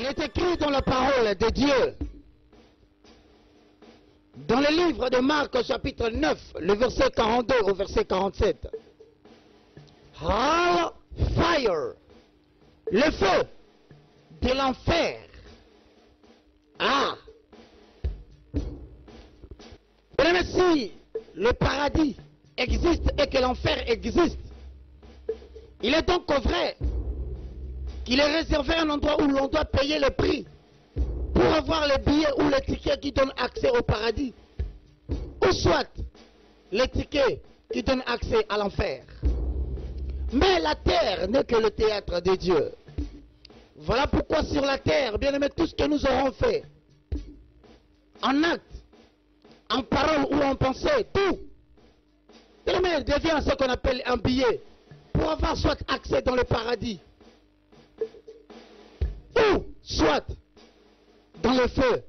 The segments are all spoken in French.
est écrit dans la parole de Dieu, dans le livre de Marc chapitre 9, le verset 42 au verset 47. All fire, le feu de l'enfer. Ah! Même si le paradis existe et que l'enfer existe, il est donc vrai qu'il est réservé un endroit où l'on doit payer le prix pour avoir les billets ou les tickets qui donnent accès au paradis, ou soit les tickets qui donnent accès à l'enfer. Mais la terre n'est que le théâtre de Dieu. Voilà pourquoi sur la terre, bien aimé, tout ce que nous aurons fait, en acte, en parole ou en pensée, tout, bien aimé, devient ce qu'on appelle un billet pour avoir soit accès dans le paradis, ou soit dans le feu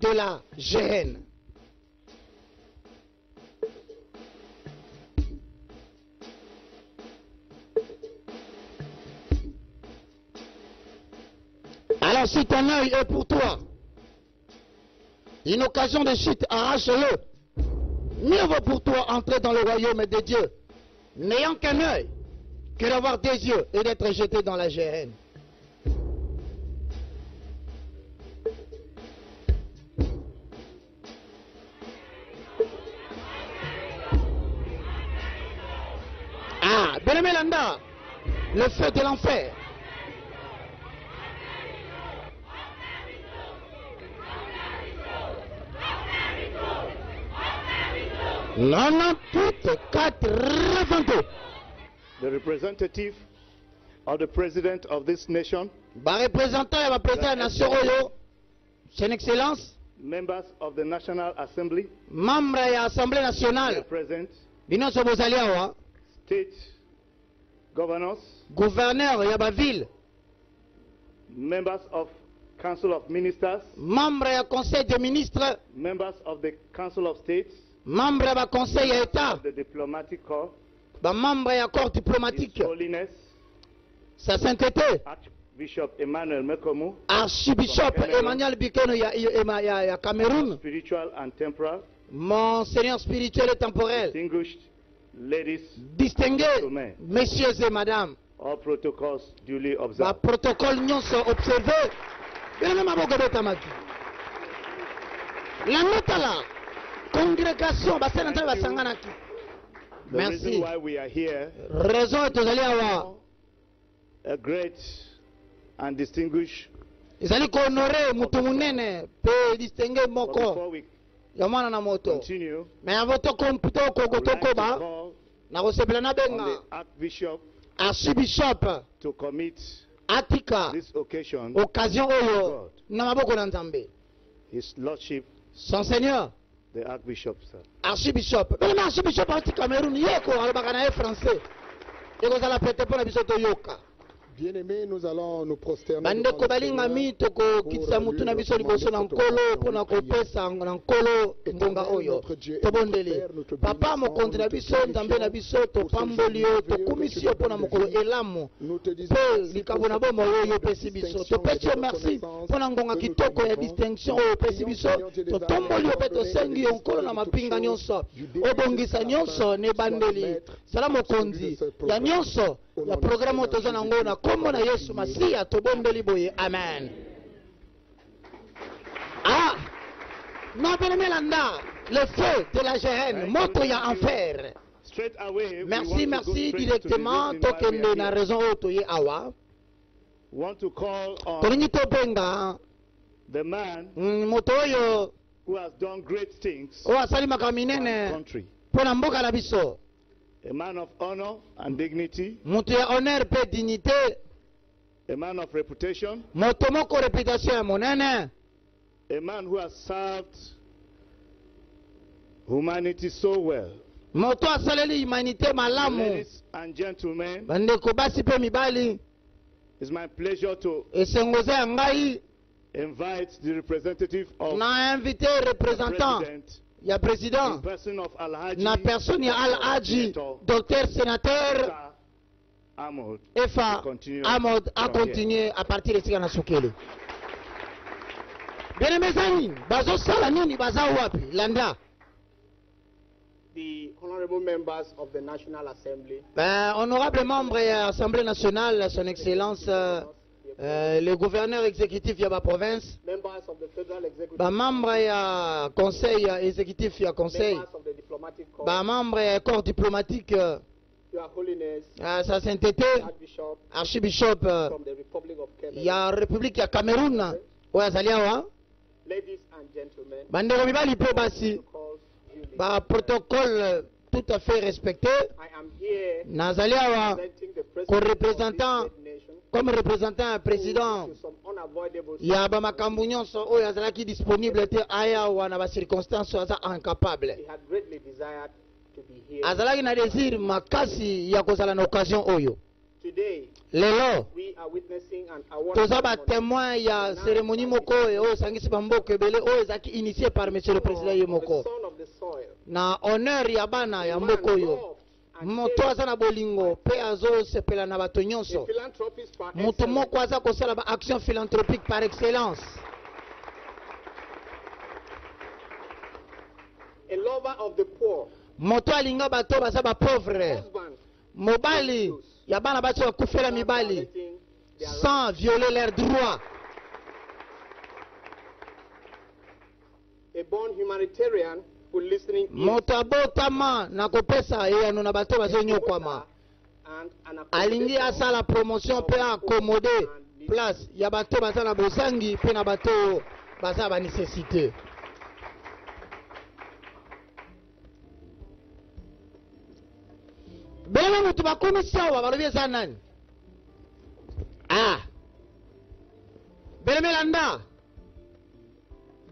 de la géhenne. Alors si ton œil est pour toi une occasion de chute, arrache-le. Mieux vaut pour toi entrer dans le royaume de Dieu, n'ayant qu'un œil, que d'avoir des yeux et d'être jeté dans la géhenne. Ah, bien-aimé Landa, le feu de l'enfer. The representative of the president of this nation, Son Excellence, members of the National Assembly, membre ya Assemblée nationale, present, binoso bozali awa, state governors, gouverneur ya ba ville, members of Council of Ministers, membre ya Conseil des ministres, members of the Council of States, membre ya ba Conseil ya État, the diplomatic corps, ba membre ya corps diplomatique, His Holiness, sa sainteté, Archbishop Emmanuel Mekomu, Archbishop Emmanuel Bikeno ya Cameroun, spiritual and temporal, Monseigneur spirituel et temporel, distinguished ladies, distingués, messieurs et madame, all protocols duly ba observed. protocole nyonso observé. Bien maboko betamaki. La notala congrégation basana nzambe basanganaki. The reason Merci. why we are here, Raison tozali awa a great and distinguished, ezali ko honorer mutu munene pe distinguer but moko before we ya mwana na moto. continue, Mais avant to komputoko I would like to ba call na kosepela na on benga the Archbishop Archbishop to commit atika this occasion, occasion oyo na maboko na Nzambe. His Lordship, Son Seigneur the Archbishop, sir. Archbishop. Mais Archbishop ati Cameroun yeko alobaka na français. Eko zala pete pona biso to yoka. Bien-aimés, nous allons nous prosterner Bandeko balinga mi toko kitsa mutu na biso liboso na nkolo pona kopesa na nkolo ngonga oyo. Tobondeli. Papa mokonzi na biso Nzambe na biso topamboli yo tokumisi yo pona mokolo elamu. Pe likambo na bomo oyo pesi biso. Topesi yo merci pona ngonga kitoko ya distinction oyo pesi biso. Totomboli yo pe tosengi yo nkolo na mapinga nyonso. Obongisa nyonso ne bandeli. Sala mokonzi ya nyonso ya programme toza nango na kombo na Yesu Masiya tobombeli boye. Amen. Ah, non bien-aimé Landa, le feu de la géhenne, moto ya enfer. Straight away, Merci, we want to go merci straight directement to the reason why we tokende are na here. raison oyo toye awa. Want to call on Tolingi tobenga the man moto oyo who has done great things oyo asalimaka for our minene country. mpona mboka na biso. A man of honor and dignity, Moto ya honneur pe dignité, a man of reputation, moto moko réputation ya monene, a man who has served humanity so well. moto asaleli humanité malamu. Ladies and gentlemen, Bandeko basi pe mibali, it's my pleasure to esengoze ya ngai invite the representative of na invité the représentant president, ya in président person of Alhaji na personne ya Al-Haji docteur sénateur Ahmad, Efa to continue Ahmad a from here. continuer à partir de Sika na Sukeli. Bien aimé Zani, bazo sala nini baza wapi? Landa. The honorable members of the National Assembly, Honorable membre de l'Assemblée nationale, son excellence, le gouverneur exécutif de la province, members of the Federal Executive, membre du conseil exécutif du conseil, members of the Diplomatic Corps, membre du corps diplomatique, Your Holiness, sa sainteté, Archbishop archbishop, from the Republic of il Cameroon, y a la République du Cameroun, ouais, Zaliawa, ladies and gentlemen, bandero mibali pe basi, protocols duly. ba protocole tout à fait respecté, I am here na Zaliawa, presenting the comme president of représentant, this great nation comme représentant président. to some unavoidable Ya ba makambo nyonso oyo azalaki disponible te aya wana ba circonstance aza incapable. he had greatly desired to be here. Azalaki na désir makasi ya kozala na occasion oyo. Today, Lelo we are witnessing an award toza ba ceremony témoin ya cérémonie moko oyo osangisi bamboka ebele oyo ezalaki initié par monsieur le président ye of the moko. son of the soil. Na honneur ya bana ya Man mboka oyo. loved and Moto cared. aza na bolingo pe azosepela na bato A nyonso. philanthropist par Moto excellence. moko aza kosala ba action philanthropique par excellence. A lover of the poor. Moto alinga bato baza ba pauvre. Husband Mobali ya bana bato bakufela mibali violating their rights. sans violer leurs droits. A born humanitarian who listening ears Moto abotama na kopesa eyano na bato bazonyokwama. and an Alingi accommodation asala promotion pe accommodé place ya bato baza na bosangi pe na bato baza ba nécessité. Bele mutu bakomisi awa balobi eza nani? Ah. Bele melanda.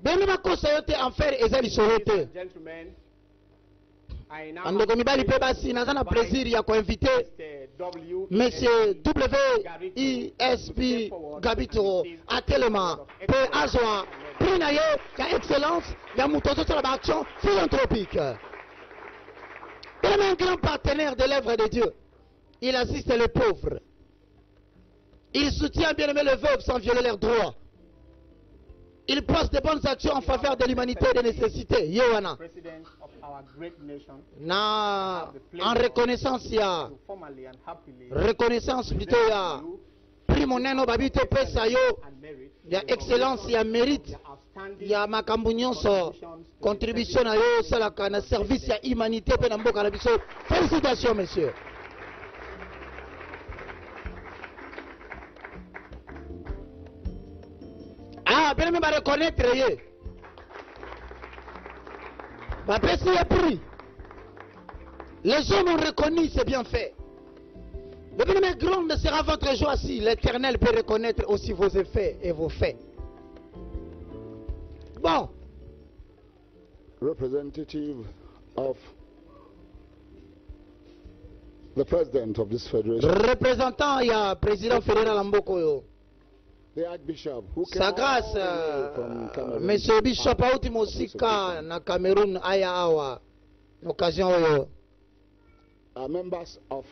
Bele bakosa yo te enfer eza lisolo te. gentlemen. I now Andeko mibali pe basi naza na plaisir ya koinvite Monsieur WISP Gabito atelema pe azwa prix na ye ya excellence ya mutu azosala ba action philanthropique. Il est un grand partenaire de l'œuvre de Dieu. Il assiste les pauvres. Il soutient bien aimé les veuves sans violer leurs droits. Il pose de bonnes actions en faveur de l'humanité et des nécessités. Yohana. president of our great nation Na en reconnaissance ya to formally and happily reconnaissance plutôt ya prix moneno babito pesa yo and merit ya excellence ya mérite outstanding ya makambo nyonso contribution na yo osalaka na service ya humanité pe na mboka na biso. Félicitations messieurs. Ah, bien même reconnaître ye. Ba pesi ye prix. Les hommes ont reconnu, c'est bien fait. Le bien grande sera votre joie si l'Éternel peut reconnaître aussi vos effets et vos faits. Bon, Representative of the president of this federation, représentant, il y a président fédéral Ambokoyo. the Archbishop, who came Sa all grâce, the way from Cameroon. Monsieur Bishop Auti Mosika na Cameroun aya awa. Occasion oyo. Members of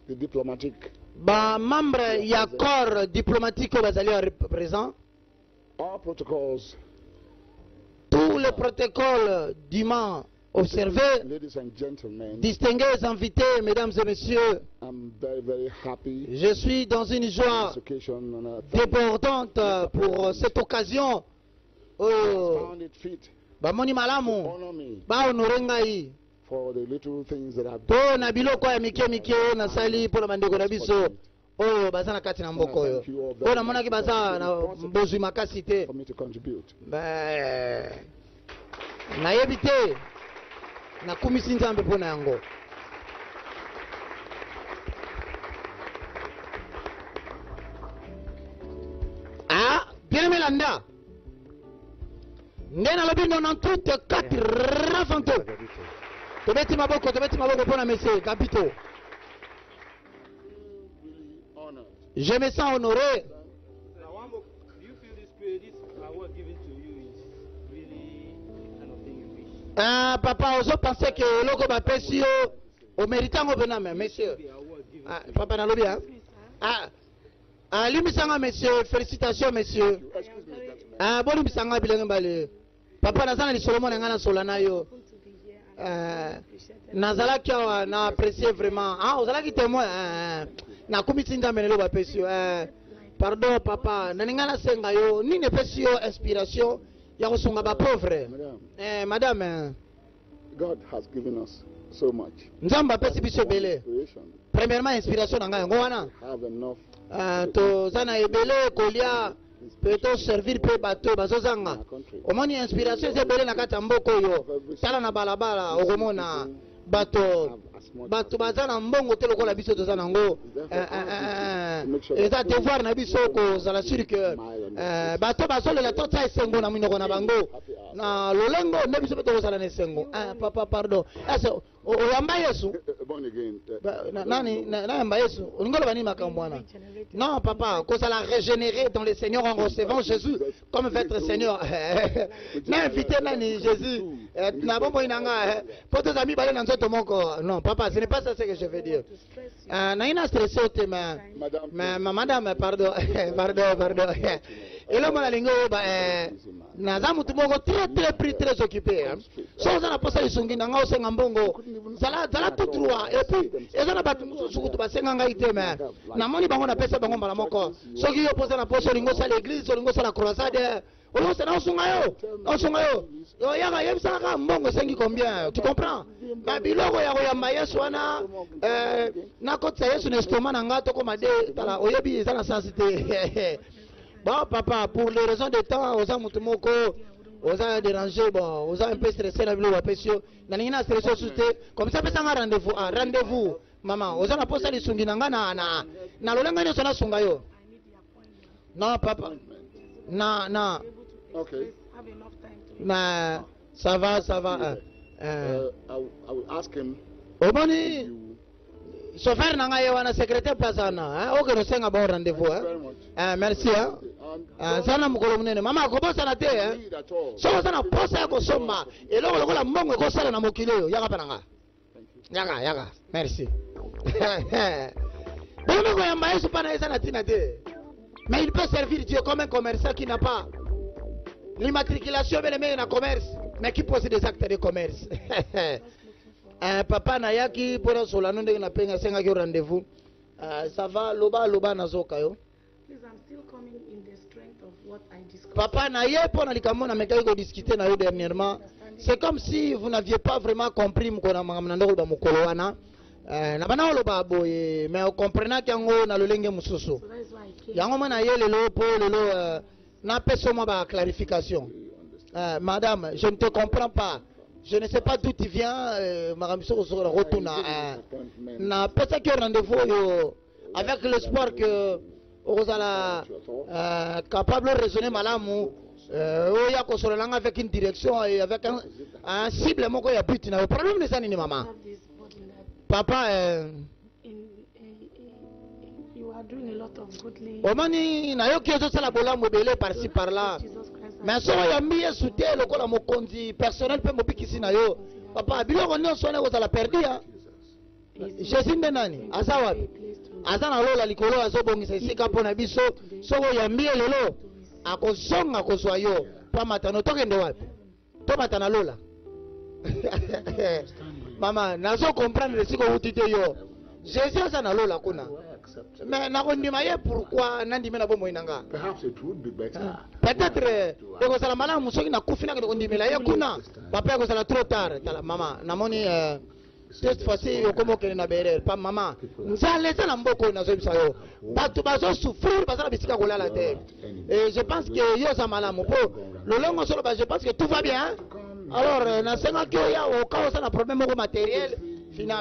the diplomatic, Ba membre ya corps diplomatique bazali présent. all protocols, Tous les protocoles dûment observés. ladies and gentlemen, Distingués invités, mesdames et messieurs, I'm very, very happy je suis dans une on joie this occasion and I débordante pour cette occasion. Oh, found it fit bamoni to malamu, honor me ba honore ngai. for the little things that I've To na biloko ya mike mike nasali mpona bandeko na biso oyo baza na kati na mboka oyo. Oyo namonaki baza na mbozwi makasi te. for me to contribute. Nayebi te nakumisi nzambe mpona yango. Ah, bien aimé Landa. Nde nalobi 94 rafanto. Tobeti maboko mpona monsieur Gabito. Really honored. Je me sens honoré. Do you feel this award given to you is really the kind of thing you wish? Ah, papa, ozo penser que eloko bapesi yo omérite yango mpena me monsieur. The award given Ah, papa nalobi ah. Ah, limisanga monsieur, félicitations monsieur. Excuse me, gentlemen. Ah, bon, il s'en va bien balé. Papa, Nazana, les Solomon, et Ngana Solanayo. Nazala qui a apprécié vraiment. Ah, vous allez témoin. Na kumitinda menelo ba pesio. Pardon, papa. Naningana sengayo. Ni ne pesio inspiration. Ya kosonga ba pauvre. Madame. God has given us so much. Nzamba pesi biso bele. Premièrement, inspiration nanga yango wana. Have enough. To zana ebele kolia. Peut-on servir pe bateau bazozanga. Omoni inspiration c'est belé na kata mboko yo. Tala na balabala okomona bato bazana mbongo te lokola biso tozana ngo. Eza devoir na biso ko zala sur que bato bazole la tota esengo na minoko na bango. Na lolengo ne biso beto zala na esengo. Papa pardon. Eso oyamba Yesu. Born again. Nani na yamba Yesu. Ngolo bani makambo wana. Non papa, qu'on s'ala régénérer dans le Seigneur en recevant Jésus comme votre Seigneur. Na invité nani Jésus. Na bombo inanga. Poto amis balé dans notre moko. Non papa, ce n'est pas ça ce que je veux dire. Na ina stressé au thème. Madame pardon. Pardon. Et là mon lingo na za mutu moko très occupé. So za na posa isungi na ngao senga mbongo. Zala tout droit et puis ezana batu musu kutu basenga ngai te mais na moni bango na pesa bango mbala moko. Soki yo posa na posa lingo sa l'église, lingo sa la croisade. On se na osunga yo. Yo yaka yebisa ka mbongo sengi combien? Tu comprends? Ba biloko ya koyamba Yesu wana na kotsa Yesu na estoma na ngato ko made tala oyebi ezana sensité. Bon, papa, pour les raisons de temps, on a mutumoko, on a dérangé, bon, on a un peu stressé la ville, on a pesio, on a stressé comme ça, on a rendez-vous, maman, on a posé les sungi na l'olanga ne sona sungayo. Non, papa, non. Okay. Na, ça va. I will ask him. Obani, chauffeur nanga yewana secrétaire pasana, ok, nous sommes à bon rendez-vous, merci, sana mukolo munene mama akobosa na te soko sana posa ya kosomba eloko lokola mbongo ekosala na mokili oyo yaka pananga yaka merci bongo koyamba Yesu pana eza na tina te mais il peut servir Dieu comme un commerçant qui n'a pas l'immatriculation mais na commerce mais qui possède des actes de commerce. Papa nayaki pona solano ndenge na penga senga ki rendez-vous ça va loba nazoka yo. Please, I'm still coming in the strength of what I discussed. Papa, discuter dernièrement. C'est comme si vous n'aviez pas vraiment compris mais vous comprenez qu'il y a le mususu. Clarification. Madame, je ne te comprends pas. Je ne sais pas d'où tu viens. Avec l'espoir que vous allez capable de raisonner malamu, avec une direction et avec un cible. Le problème de ça, maman. Papa, you are doing a lot of good things. Par-ci par-là. Mais si vous avez soutien, le personnel peut me papa, vous allez perdre. Jésus nani azawapi azana lola likolo azobongisa isika pona biso soko yambie lelo akosonga kozwa yo pa matano tokende wapi to matana lola mama nazo comprendre le siko utite yo Jésus azana lola kuna mais nakondima ye pourquoi nandime na bomo inanga Perhaps it would be better. peut-être eko sala malamu soki nakufina ko ndimela ye kuna papa ko sala trop tard tala mama namoni cette fois-ci, pas maman. Nous allons na mboko na zo bisayo. Batu bazo souffrir parce que bisika kola la terre. Et je pense que yo za malamu po. Le longo solo je pense que tout va bien. Alors na senga kyo ya o ka na problème matériel,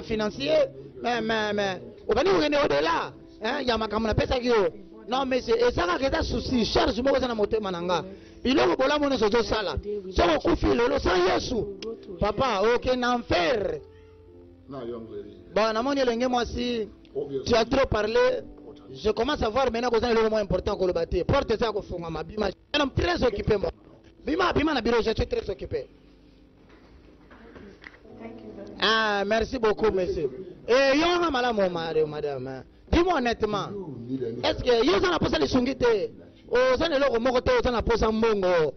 financier, mais on va nous revenir au-delà. Hein, ya makambo na pesa kyo. Non mais c'est ça ka keta souci, charge moko na motema nanga. Biloko bola mona zo sala. Soko kufi lelo sa Yesu. Papa, OK na enfer. Bon, moi si tu as trop parlé, je commence à voir maintenant que c'est le moins important que le bâti. Porte ça au fond, ma bima. Je suis très occupé, moi. Bima na bureau, je suis très occupé. Ah, merci beaucoup, monsieur. Et yo madame, dis-moi honnêtement, est-ce que yo ça n'a pas ça les sungite? oza na eloko moko te oza na posa mbongo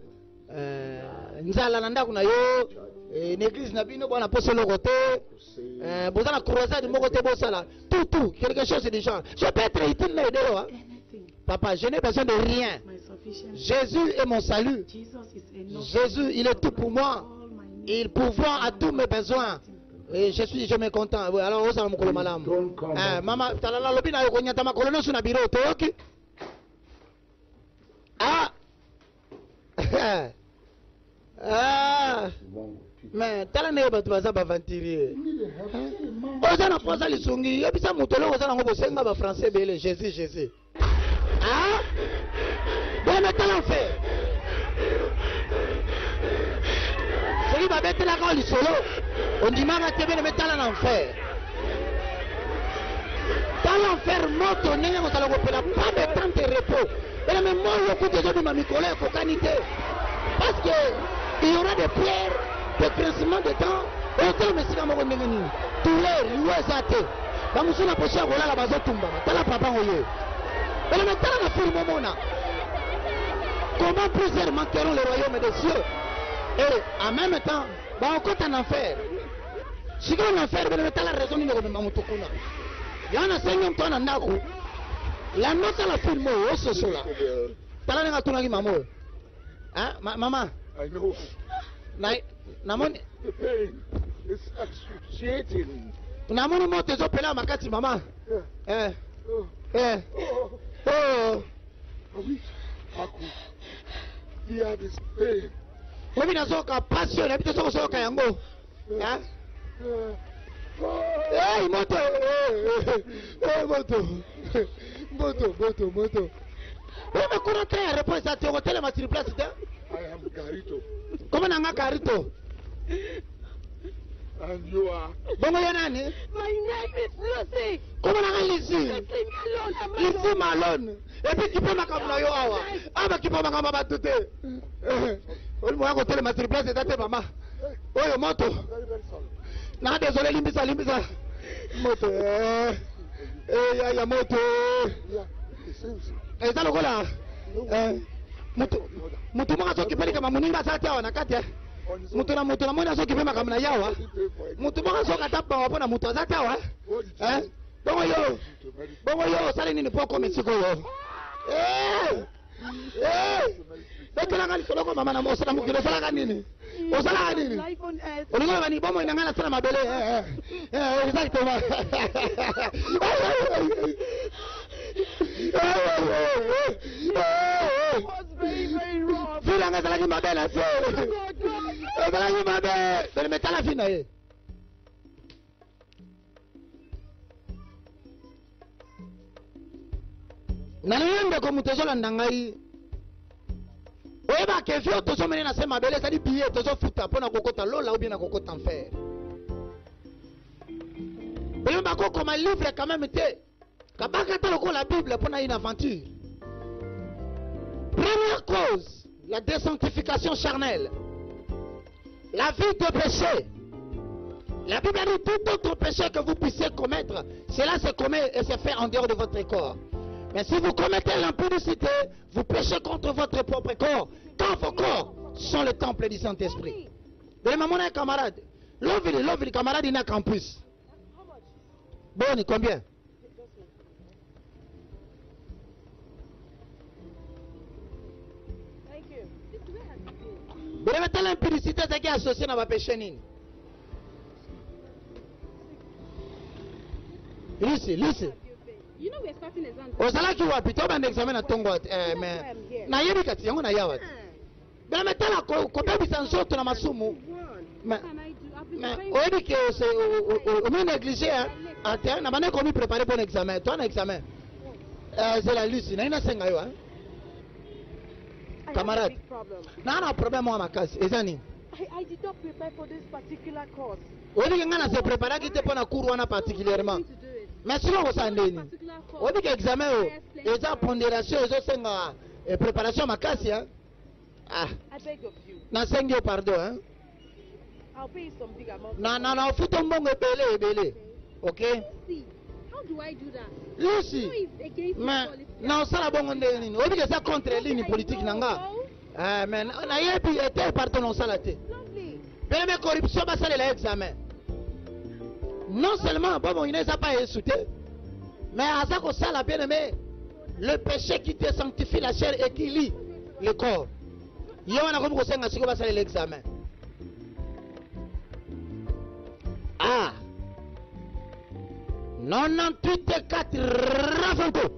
nzala na ndako na yo na église na bino bwana posa eloko te boza na croisade moko te bosala tout quelque chose de genre je peux être utile na aider yo papa je n'ai besoin de rien. Jésus est mon salut. Jésus il est tout pour moi. Il pourvoit à tous mes besoins. Et je me content. Oui, alors osala mokolo malamu mama talala lobi na yo konyata makolo nyonso na biro toyoki mais tala na yo bato baza bavanturier oza na posa lisungi yebisa moto eloko oza nango bosenga bafrançais bele jésus bone tala mfe soki babetelaka lisolo ondimaka te bene betala na enfer tala enfer moto ndenge kozala kopela pas de temps de repos bene me moyo okuti ezobima mikolo ekokani te parce que il y aura des pierres des grincements de temps otelema esika moko ndenge nini douleur liwa eza te bamosu na poso ya kolala bazotumbama tala papa oyo bene me tala na filme omona comment plusieurs manqueront le royaume des cieux et en même temps baokota en enfer sikoyo na enfer bene betala raison nini komema moto kuna ya na sengi mto na ndako landa tala filme oyo ososola tala ndenge atunaki mama oyo mama namoni namoni moto ezopela makati mama oyebi nazoyoka pasi oyo nayebi te soko soyoka yango moto oyeme kuna tre ya repo eza te okotelema sur place te koma nanga Carito And you are? Bongo ya nani? My name is Lucy. Koma nanga Lucy? Leave me alone. Lucy malone. Epi kipo makamuna yo awa. Aba kipo makamba batute. Oli moya kotele matri place tate mama. Oyo moto. Na désolé limbisa. Moto. Ya moto. Eza lokola. Mutu maka soki peli kama muninga sati awa nakati ya. Mutu na mwana soki pema kama na yawa. Mutu maka soka tapa wapona mutu azati awa. Bongo yo sali nini poko mesiko yo. Bekela ngani soloko mama na mosala mukilo sala kanini. Osala nini? Olingo bani bomo inangana sana mabele. Exactement. Filanga sala ki mabele se. Sala ki mabele. Dele metala fina ye. Nalende ko mutezola ndangai. Oeba ke fio tozo menena se mabele ça dit billet tozo futa pona kokota lola ou bien na kokota en fer. Bele bako comme un livre quand même té. Kabaka ta loko la Bible pona une aventure. Première cause, la désanctification charnelle. La vie de péché. La Bible dit tout autre péché que vous puissiez commettre, cela se commet et se fait en dehors de votre corps. Mais si vous commettez l'impudicité, vous péchez contre votre propre corps, car vos corps sont le temple du Saint-Esprit. De la maman, un camarade. L'ouvre, camarade, il n'a qu'en plus. Bon, combien? Vous avez l'impudicité, c'est qui est associé à votre péché. Listen. You know we're starting exam. Osalaki wapi to bande examen na tongo mais na yebi kati yango na yawa. Bela metala ko bebisa nsoto na masumu. Mais oyebi ke o me négliger ate na bane ko mi préparer pour examen. Toi na examen. C'est la Lucie na ina senga yo hein. Camarade. Na problème moi makasi ezani. I did not prepare for this particular course. Oyebi ngana se préparer ki te pona cours wana particulièrement. Mais sinon, vous savez, on dit que l'examen est en pondération, et préparation à ma casse. I beg of you. Na pardon. Hein? I'll pay some big amount. Non, faut ton bon belé. Okay? See, How do I do that? Lucy. No, it's against Mais policy. non, ça la bonne nini. Obi que ça contre les lignes politiques nanga. Ah mais na yebi était pardon ça la té. Lovely. Bien mais corruption ba ça l'examen. Non seulement bon il n'est pas insulté, mais à ça que ça la bien aimé. Le péché qui te sanctifie la chair et qui lie le corps. Yo wana ko senga siko ba ça l'examen. Ah. 98 4 Rafanto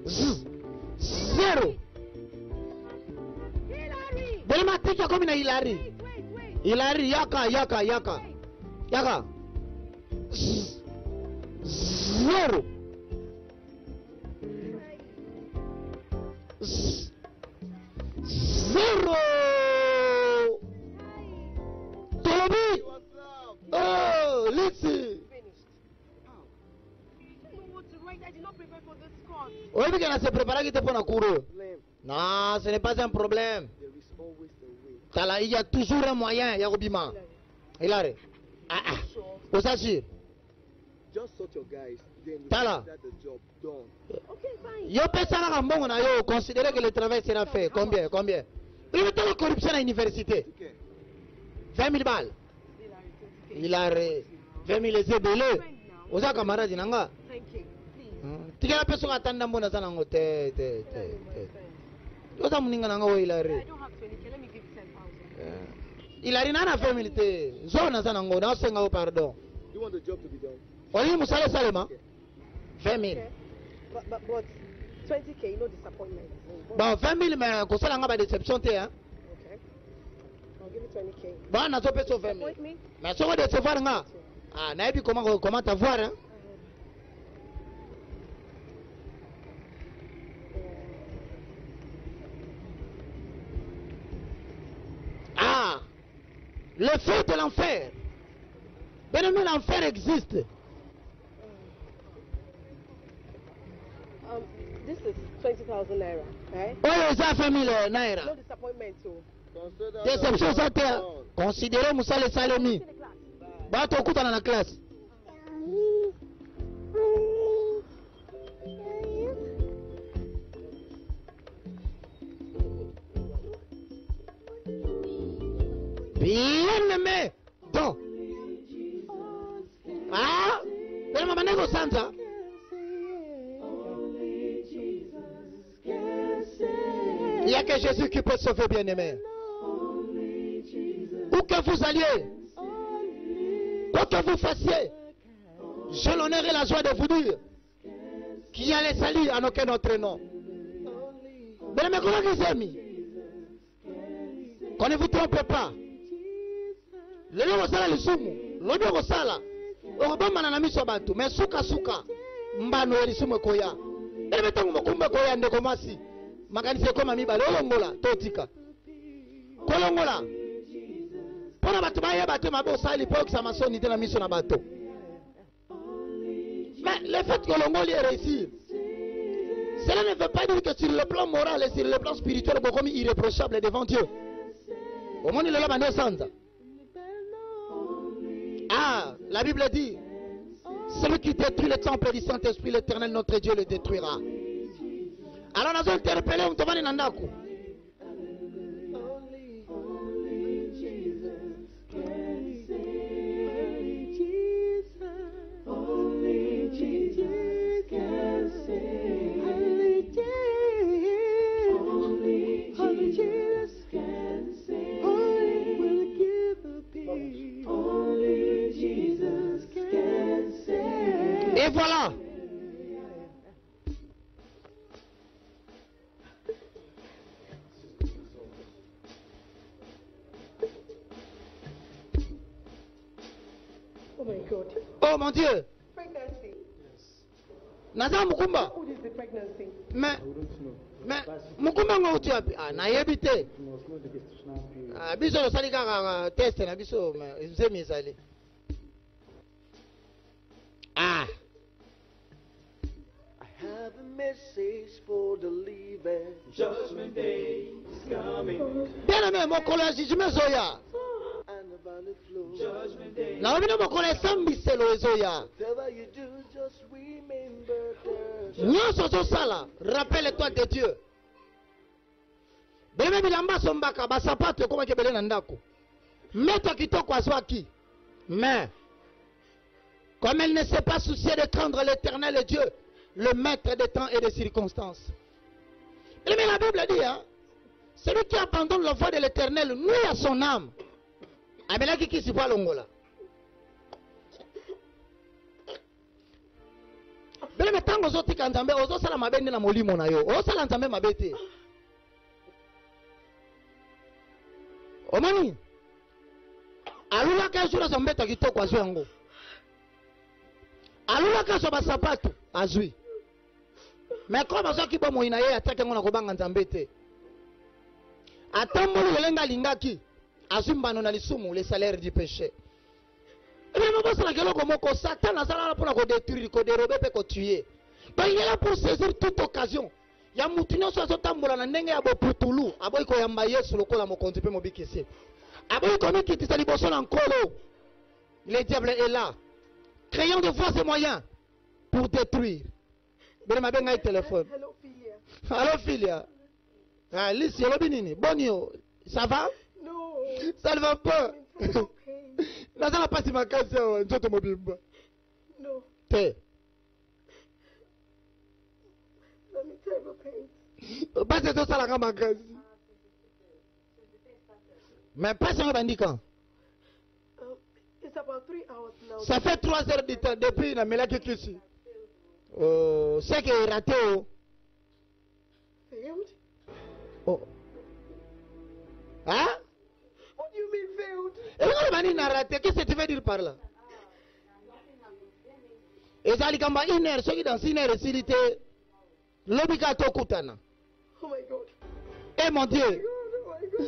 0 Hillary. Belema tika komi na Hilary. Wait. Hilary yaka 0 0 Toby. Oh, let's see. I did not prepare for this course. Oui, mais elle s'est préparée qui était pour la cour. Non, ce n'est pas un problème. Tala, il y a toujours un moyen, Yarobima. Hilary. Au s'agir. Just sort your guys, then you Tala. get the job done. Okay, fine. Yo pensez à bon, on a considéré que le travail sera fait. Combien? Il y a la corruption à l'université. 20 000 balles. Hilary. 20 000 zébélés. Aux camarades, nanga. Thank you. Please. Tika personne attend mbona sana ngote te. Yoza muninga nanga wo Hilary. I don't have 20k. Let me give 10,000. Hilary nana family te. Zona sana ngo na senga wo pardon. You want the job to be done? Oli musale salema. 20 000. But 20k, no disappointment. Bon 20 000 mais ko sala nga ba déception te hein. Okay. I'll give you 20k. Bon na so peso 20 000. Disappoint me? Mais so ko décevoir nga. Ah na ebi comment t'avoir hein. Ah, le feu de l'enfer. Bien aimé, l'enfer existe. This is 20,000 naira, right? Oh, ça fait 1000 No naira. disappointment, too. Consider Déception, ça te considérez Moussa le Salemi. See the class. Bah, tu écoutes dans la classe. Bien aimé. Donc. Ah, mais maman n'est pas santa. Il n'y a que Jésus qui peut sauver, bien aimé. Où que vous alliez, quoi que vous fassiez, j'ai l'honneur et la joie de vous dire qu'il y a les saluts en aucun autre nom. Mais comment vous aimez? Qu'on ne vous trompe pas. Le nom sala le sumu, le nom sala. Obama na miso bantu, mais suka mbano eli sumu koya. Ele betangu mokumba koya ndeko masi. Makanise koma mibale olongola totika. Kolongola. Pona batu baye batu mabo sali pok sa masoni de la miso na bato. Mais le fait que l'ongoli est réussi, cela ne veut pas dire que sur le plan moral et sur le plan spirituel, vous êtes irréprochable devant Dieu. Au monde il est là, ah, la Bible dit, celui qui détruit le temple du Saint-Esprit, l'Éternel, notre Dieu, le détruira. Alors, nous avons interpellé, on te va nandaku. Et voilà. Oh my God. Oh mon Dieu. Pregnancy. Naza Mukumba. Who is the pregnancy? Mais Mukumba ngauti wapi? Ah, na yebite. Ah, biso lo sali kaka test na biso mzemi sali. Ah. I have a message for the leaving. Judgment day is coming. Bien aimé, mon collège, je me zoya. And the valley flow. Na obino mokole sambiselo ezoya. Whatever you do, just remember there's Nyonso zosala, rappelle-toi de Dieu. Bele bilamba sombaka basapato ekoma kebele na ndako. Mets-toi kitoko azwaki. Mais comme elle ne s'est pas souciée de craindre l'Éternel et Dieu, le maître des temps et des circonstances. Mais la Bible dit, hein, celui qui abandonne la voie de l'Éternel nuit à son âme. Amelaki qui s'y voit longola. Bele metango zoti kanzambe ozo sala mabende na molimo na yo. Ozo sala nzambe mabete. Omani. Alula ka jura zombeta kitoko azwi yango. Alula ka so basapato azwi. Mais comme azaki bo moina ye atake ngona ko banga nzambe te. Atambolo yelenga lingaki azwi mbano na lisumu le salaire du péché. Et même bossa la keloko moko Satan azala pour ko détruire, ko dérober pe ko tuer. Donc il est là pour saisir toute occasion. Ya mutino so azotambola na ndenge ya boputulu, aboyi ko yamba Yesu lokola mokonzi pe mobikisi. Aboyi ko mikitisa liboso na nkolo. Le diable est là, créant de voies et moyens pour détruire. Bele mabenga téléphone. Hello, Philia. Allô Philia. Ah, Lisi, Robinini, Bonio, ça va? No. Ça ne va pas. I'm in so much pain. Nazala pasi makasi awa, nzoto mobimba. No. Te. I'm in terrible pain. Basi tosalaka makasi. Mais pasi yango bandi quand? It's about 3 hours now. Ça fait 3 heures de temps depuis na melaki kisi. Oh, c'est que raté oh. Failed? Oh. Hein? What do you mean failed? Et le mani n'a raté, qu'est-ce que tu veux dire par là? Et ça, il y a une heure, ceux qui dans une heure, s'il était l'obika tokutana. Oh my God. Eh mon Dieu! Oh my God.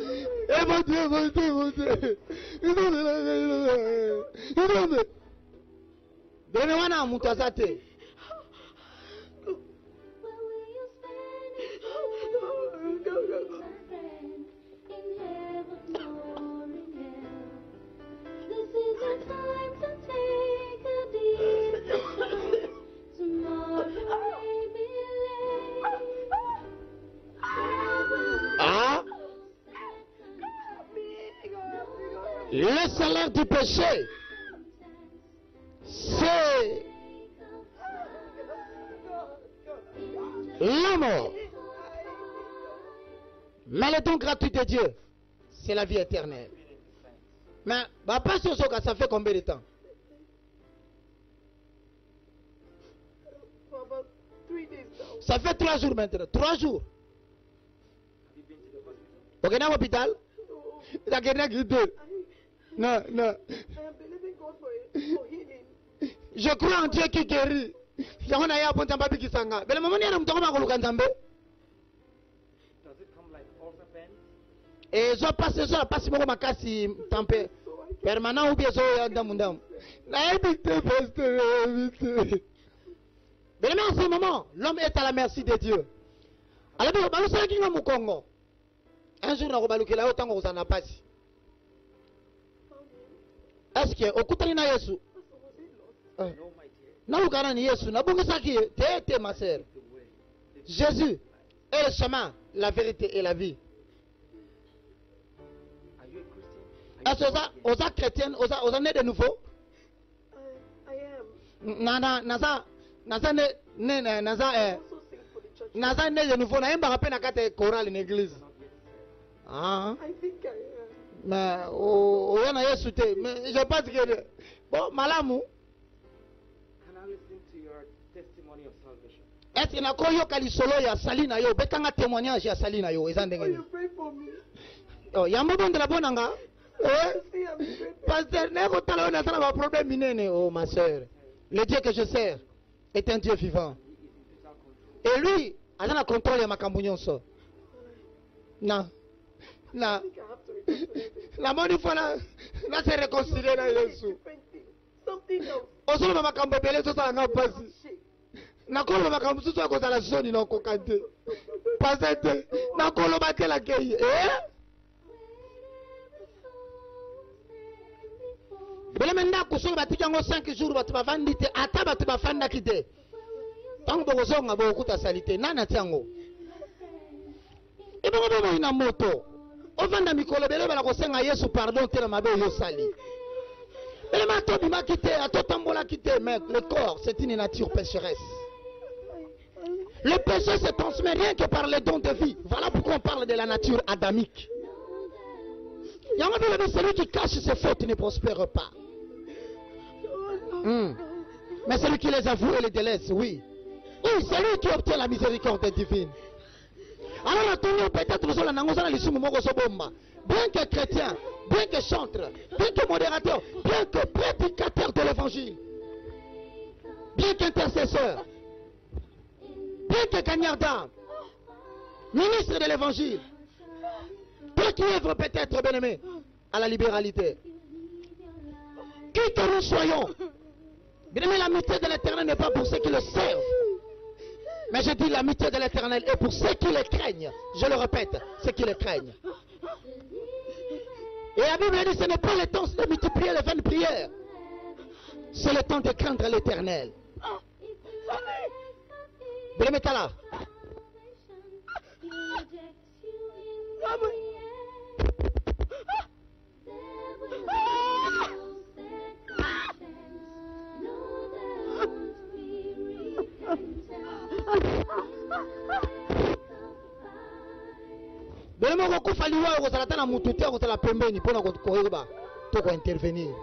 Eh mon Dieu, mon Dieu, mon Dieu! Donnez-moi mon tasate. Ah? Le salaire du péché, c'est la mort. Mais le don gratuit de Dieu, c'est la vie éternelle. Mais, pas sur ce cas, ça fait combien de temps? For about 3 days now. Ça fait 3 jours maintenant. 3 jours. Ok, dans l'hôpital? Non, non. I am believing God for healing. Je crois en Dieu qui guérit. Yango na ya ponta mbabi kisanga. Bele mama ni ana mtoko makoluka nzambe. Does it come like ulcer pain? Et zo passe zo la passe moko makasi tempé. Permanent ou bien zo ya ndamu ndamu. Na évite pasteur, évite. Bele mais en ce moment, l'homme est à la merci de Dieu. Alors bien, balu sala kinga mukongo. Un jour na ko balukela yo tango kozana pasi. Est-ce que okutani na Yesu? No, my dear. Na ukana ni Yesu, na bongisaki te ma sœur. Jésus est le chemin, la vérité et la vie. Are you a Christian? Est-ce que osa chrétienne, osa né de nouveau? I am. Naza I also sing for the church. naza né de nouveau, na yemba rappel na kate chorale en église. Ah, I think I am. mais oya na Yesu te, mais je pense que bon malamu. Can I listen to your testimony of salvation? Est-ce que na koyoka lisolo ya sali na yo, betanga témoignage ya sali na yo, eza ndenge Oh, nini? you pray for me. Oh, yambo bondela bonanga. Eh? See, I'm grateful. Pasteur, n'est-ce pas là, on a un problème minene, oh ma soeur. Le Dieu que je sers est un Dieu vivant. Et lui, il a le contrôle de ma cambougnonso. Non. Non. I think I have to return to everything. La moni fois là, là c'est réconcilié dans Jésus. Different thing. Something else. Osolo ma kambo belé tout ça nga pasi. Shit. Nakolo ma kambo tout ça ko la zone non ko kante. Pasteur, nakolo ba tela kei. Eh? Belema ndako soki batiki yango 5 jours bato bavandi te ata bato bafandaki te. Tango bokozonga bokuta salite nani ati yango. Ebongo bomo ina moto. Ovanda mikolo bele bala kosenga Yesu pardon te na mabe yo sali. Belema to bimaki te atotambola kite mec, le corps c'est une nature pécheresse. Le péché se transmet rien que par les dons de vie. Voilà pourquoi on parle de la nature adamique. Celui qui cache ses fautes ne prospère pas. Mais celui qui les avoue et les délaisse, oui. Oui, c'est lui qui obtient la miséricorde divine. Alors, attendons peut-être bien que chrétien, bien que chanteur, bien que modérateur, bien que prédicateur de l'évangile, bien qu'intercesseur, bien que gagnant d'âme, ministre de l'évangile, toi qui œuvres peut-être, bien-aimé, à la libéralité. Qui que nous soyons, bien-aimé, l'amitié de l'Éternel n'est pas pour ceux qui le servent. Mais je dis l'amitié de l'Éternel est pour ceux qui le craignent. Je le répète, ceux qui le craignent. Et la Bible dit ce n'est pas le temps de multiplier les vaines prières. C'est le temps de craindre l'Éternel. Bien-aimé, t'as là. Belemo kokufa liwa kozala ta na mutu te kozala pembeni mpona koyeba to intervenir.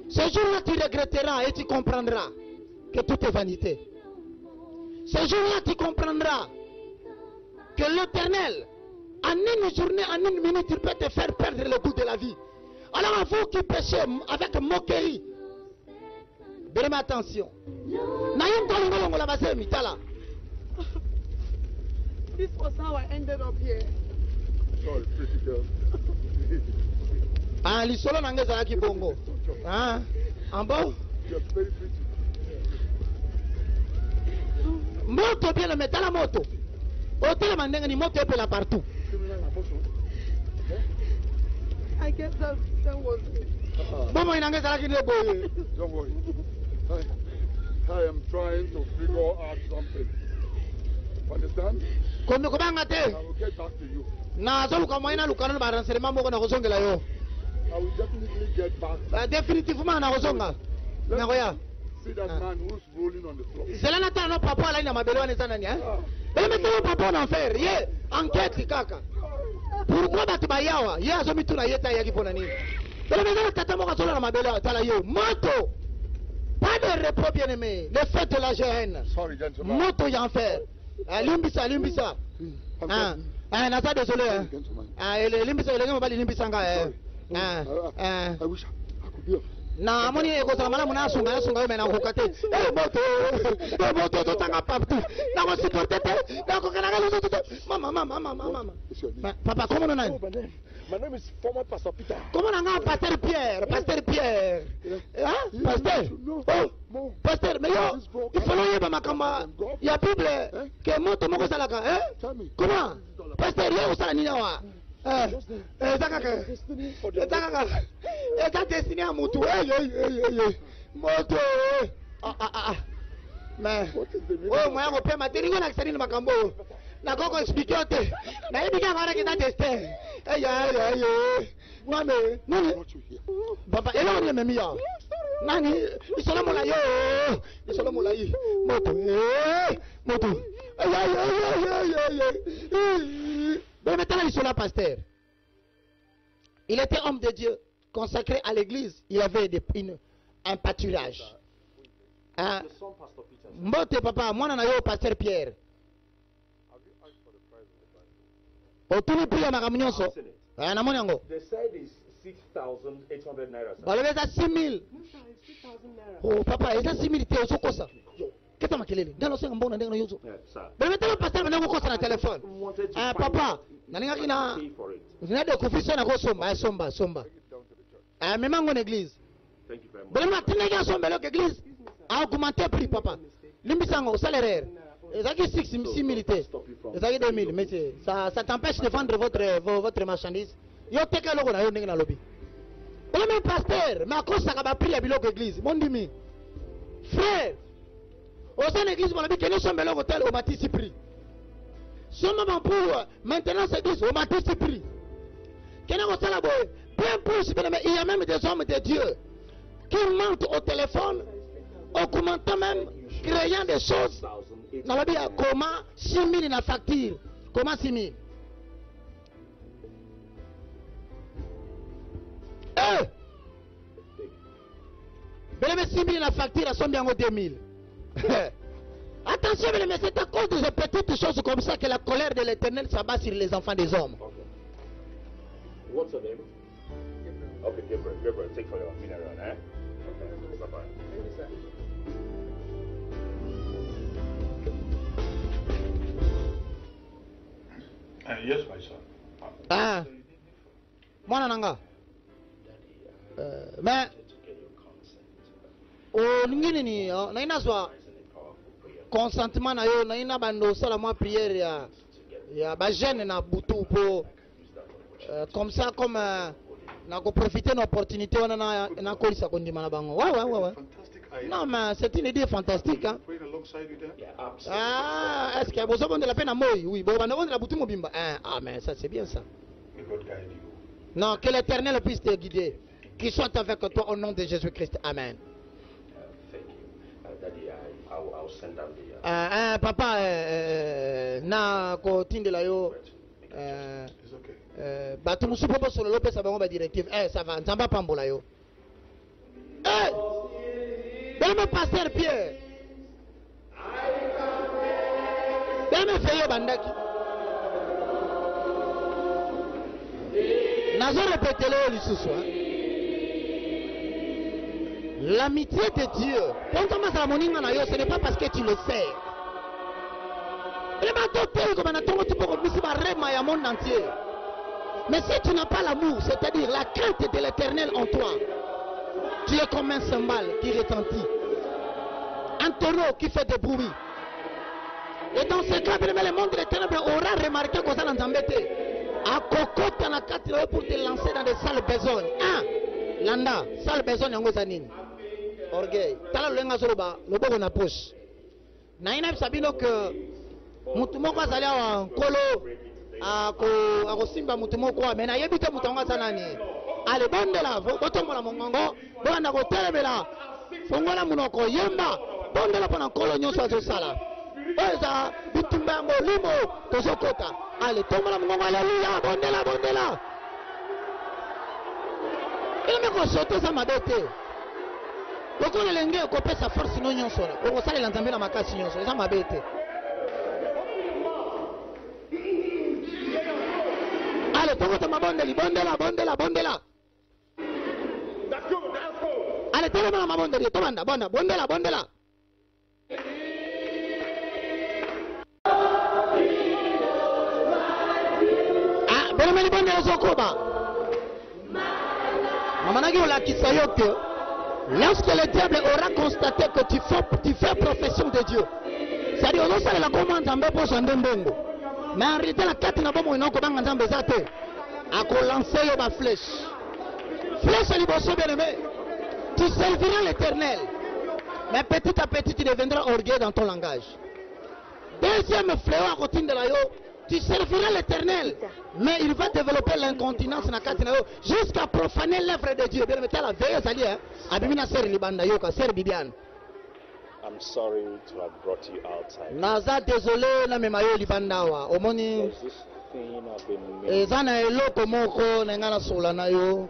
Ce jour-là tu regretteras et tu comprendras que tout est vanité. Ce jour-là tu comprendras que l'Éternel en une journée, en une minute, il peut te faire perdre le goût de la vie. Alors à vous qui péchez avec moquerie, donnez-moi attention. This was how I ended up here. Sorry, pretty girl. Ah, l'isolo nange zalaki bongo. Ah, ambo? You're very pretty. Moto bien le mettre la moto. Hôtel mandenge ni moto epela partout. I guess that was it. Bomo inange zalaki ne boye. Don't worry. I am trying to figure out something. Understand? Kondo kobanga te. I will get back to you. Na zo luka moina lukana ba renseignement moko na kozongela yo. I will definitely get back. Définitivement na kozonga. Na koya. See that man who's rolling on the floor. Zela na tano papa la ina mabelo wana sana ni hein. Bele metelo papa en enfer. Ye enquête kaka. Pourquoi batu bayawa? Ye azo mituna yeta yaki pona nini? Bele metelo tata moko solo na mabelo tala yo. Moto. Pas de repos bien-aimé. Le fait de la gêne. Sorry, gentleman. Moto y enfer. Limbisa, limbisa. Nasa désolé. Limbisa, le gars m'a dit limbisa nga. I wish I could be. Na amoni eko sala mala muna sunga yo mena kokate. Moto to tanga partout. Na ko supporter te. Na ko kana ga to. Mama. Papa, comment on a? My name is former Pastor Peter. Comment on a Pasteur Pierre? Hein? Pasteur? Oh, Pasteur, mais yo, il faut l'enlever ma kamba. Il y a Bible que moto moko salaka, hein? Comment? Pasteur, yo sala ni wa. Takaka. Eza destiné à mutu. Moto. Mais oh, moi on peut matériel na kisani na makambo. Na koko expliquer te. Na yebi ka ngara kita tester. Mame, nani? Papa, ela on me mia. Nani? Isolo mola yo. Isolo mola yi. Moto. Ben maintenant isolo pasteur. Il était homme de Dieu, consacré à l'église. Il avait un pâturage. Hein? Mbote papa, moi na yo pasteur Pierre. Otuni pia makamunyoso. Na moni yango. They said it's 6,800 naira. Balobeza 6,000. Oh papa, eza 6,000 te osokosa. Keta makelele. Ndalo senga mbona ndenga yozo. Balobeza pasteur bango kosa na téléphone. Ah papa, naninga kina. Zinade kufisa na kosomba, somba. Ah memango en église. Thank you very much. Balobeza tinega somba lo église. A augmenté prix papa. Limbisango salaire. Ezaki 6,000 te. Ezaki 2,000 mais ça t'empêche de vendre votre marchandise. Yo teka loko na yo ndenge na lobby. Même pasteur, mais à cause ça va prier à biloko église. Mon dimi. Frère, au sein de l'église, on a dit que nous sommes à l'hôtel au Matisse prix. Si on m'a pour maintenant cette église au Matisse prix. Peu importe, il y a même des hommes de Dieu qui mentent au téléphone, en commentant même, créant des choses. Dans la vie, comment 6 000 dans la facture? Comment 6 000? Mais 6 000 dans la facture, elles sont bien au 2 000. Attention, mais c'est à cause de ces petites choses comme ça que la colère de l'Éternel s'abat sur les enfants des hommes. What's your name? Okay, Gabriel, take for your mineral, eh? Okay, bye-bye. Thank you, sir. Yes, my son. Ah, moi nanga. Mais oh ningine ni na inazwa consentement na yo na ina bando sala moi prière ya ba jeune na butu po comme ça comme na ko profiter d'opportunité on na kolisa kondima na bango. Ouais. Non mais c'est une idée fantastique hein. Ah, est-ce que vous avez de la peine à moi? Oui, bon, on a la boutique mobimba. Ah, mais ça c'est bien ça. Non, que l'Éternel puisse te guider. Qu'il soit avec toi au nom de Jésus-Christ. Amen. Daddy, I'll send them the... Papa, na ko tindela yo. Batu musupo po solo lope sa bango ba directive. Ça va, nzamba pambola yo. Dame pasteur Pierre. Dame feyo bandaki. Nazo répéter le lisusu. L'amitié de Dieu. Quand on commence à moninga na yo, ce n'est pas parce que tu le sais. Mais si tu n'as pas l'amour, c'est-à-dire la crainte de l'Éternel en toi, tu es comme un cymbale qui retentit, un taureau qui fait des bruits. Et dans ce cas, le monde de l'éternel aura remarqué que ça n'a embêté. À cocotte na quatre pour te lancer dans des sales besognes. Landa, sale besogne yango zanini. Orgueil. Tala lenga soroba, loboko na poche. Na ina sabino que mutu moko azali wa nkolo ako simba mutu moko mais na yebite mutu ngo sanani. Ale bondela, botombola mongongo, banda ko telemela. Fongola munoko yemba, bondela pona nkolo nyonso azosala. Eza bitumba molimo tozokota. Ale tombola mongongo, alléluia, bondela. Il me consote ça m'a bête. Pourquoi les lengue copé sa force non nyonso là. Pour ça les entendre na makasi nyonso, ça m'a bête. Allez, tokota bondela. Allez, tokota mabondeli, tomanda, bondela. Ah, bondela bondela zokoba. Lorsque le diable aura constaté que tu fais profession de Dieu, c'est-à-dire que la commande en pour son démon. Mais en réalité, la carte n'a pas mon nom comme un zambé zate. À quoi lancer ma flèche. Flèche liboso bien aimé. Tu serviras l'Éternel. Mais petit à petit, tu deviendras orgueilleux dans ton langage. Deuxième fléau à côté de la yo. Tu serviras l'Éternel, mais il va développer l'incontinence jusqu'à profaner l'œuvre de Dieu. I'm sorry to have brought you outside. Naza désolé na memayo libandawa. Omoni ezana eloko moko na ngana sola na yo.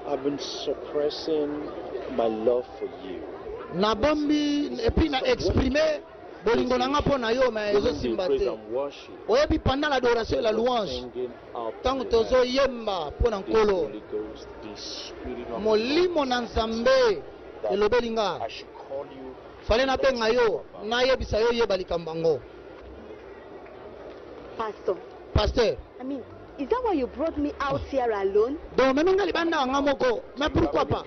I've been suppressing my love for you. Na bombi et puis na exprimer bolingo nanga pona yo mais ezo simbate. Oyebi pendant l'adoration et la louange. Tant tozo yemba pona nkolo. Molimo na nzambe elobelinga. Fale na benga yo na yebisa yo yeba likambango. Pastor. I mean, is that why you brought me out here alone? Donc même ngali banda nga moko. Mais pourquoi pas?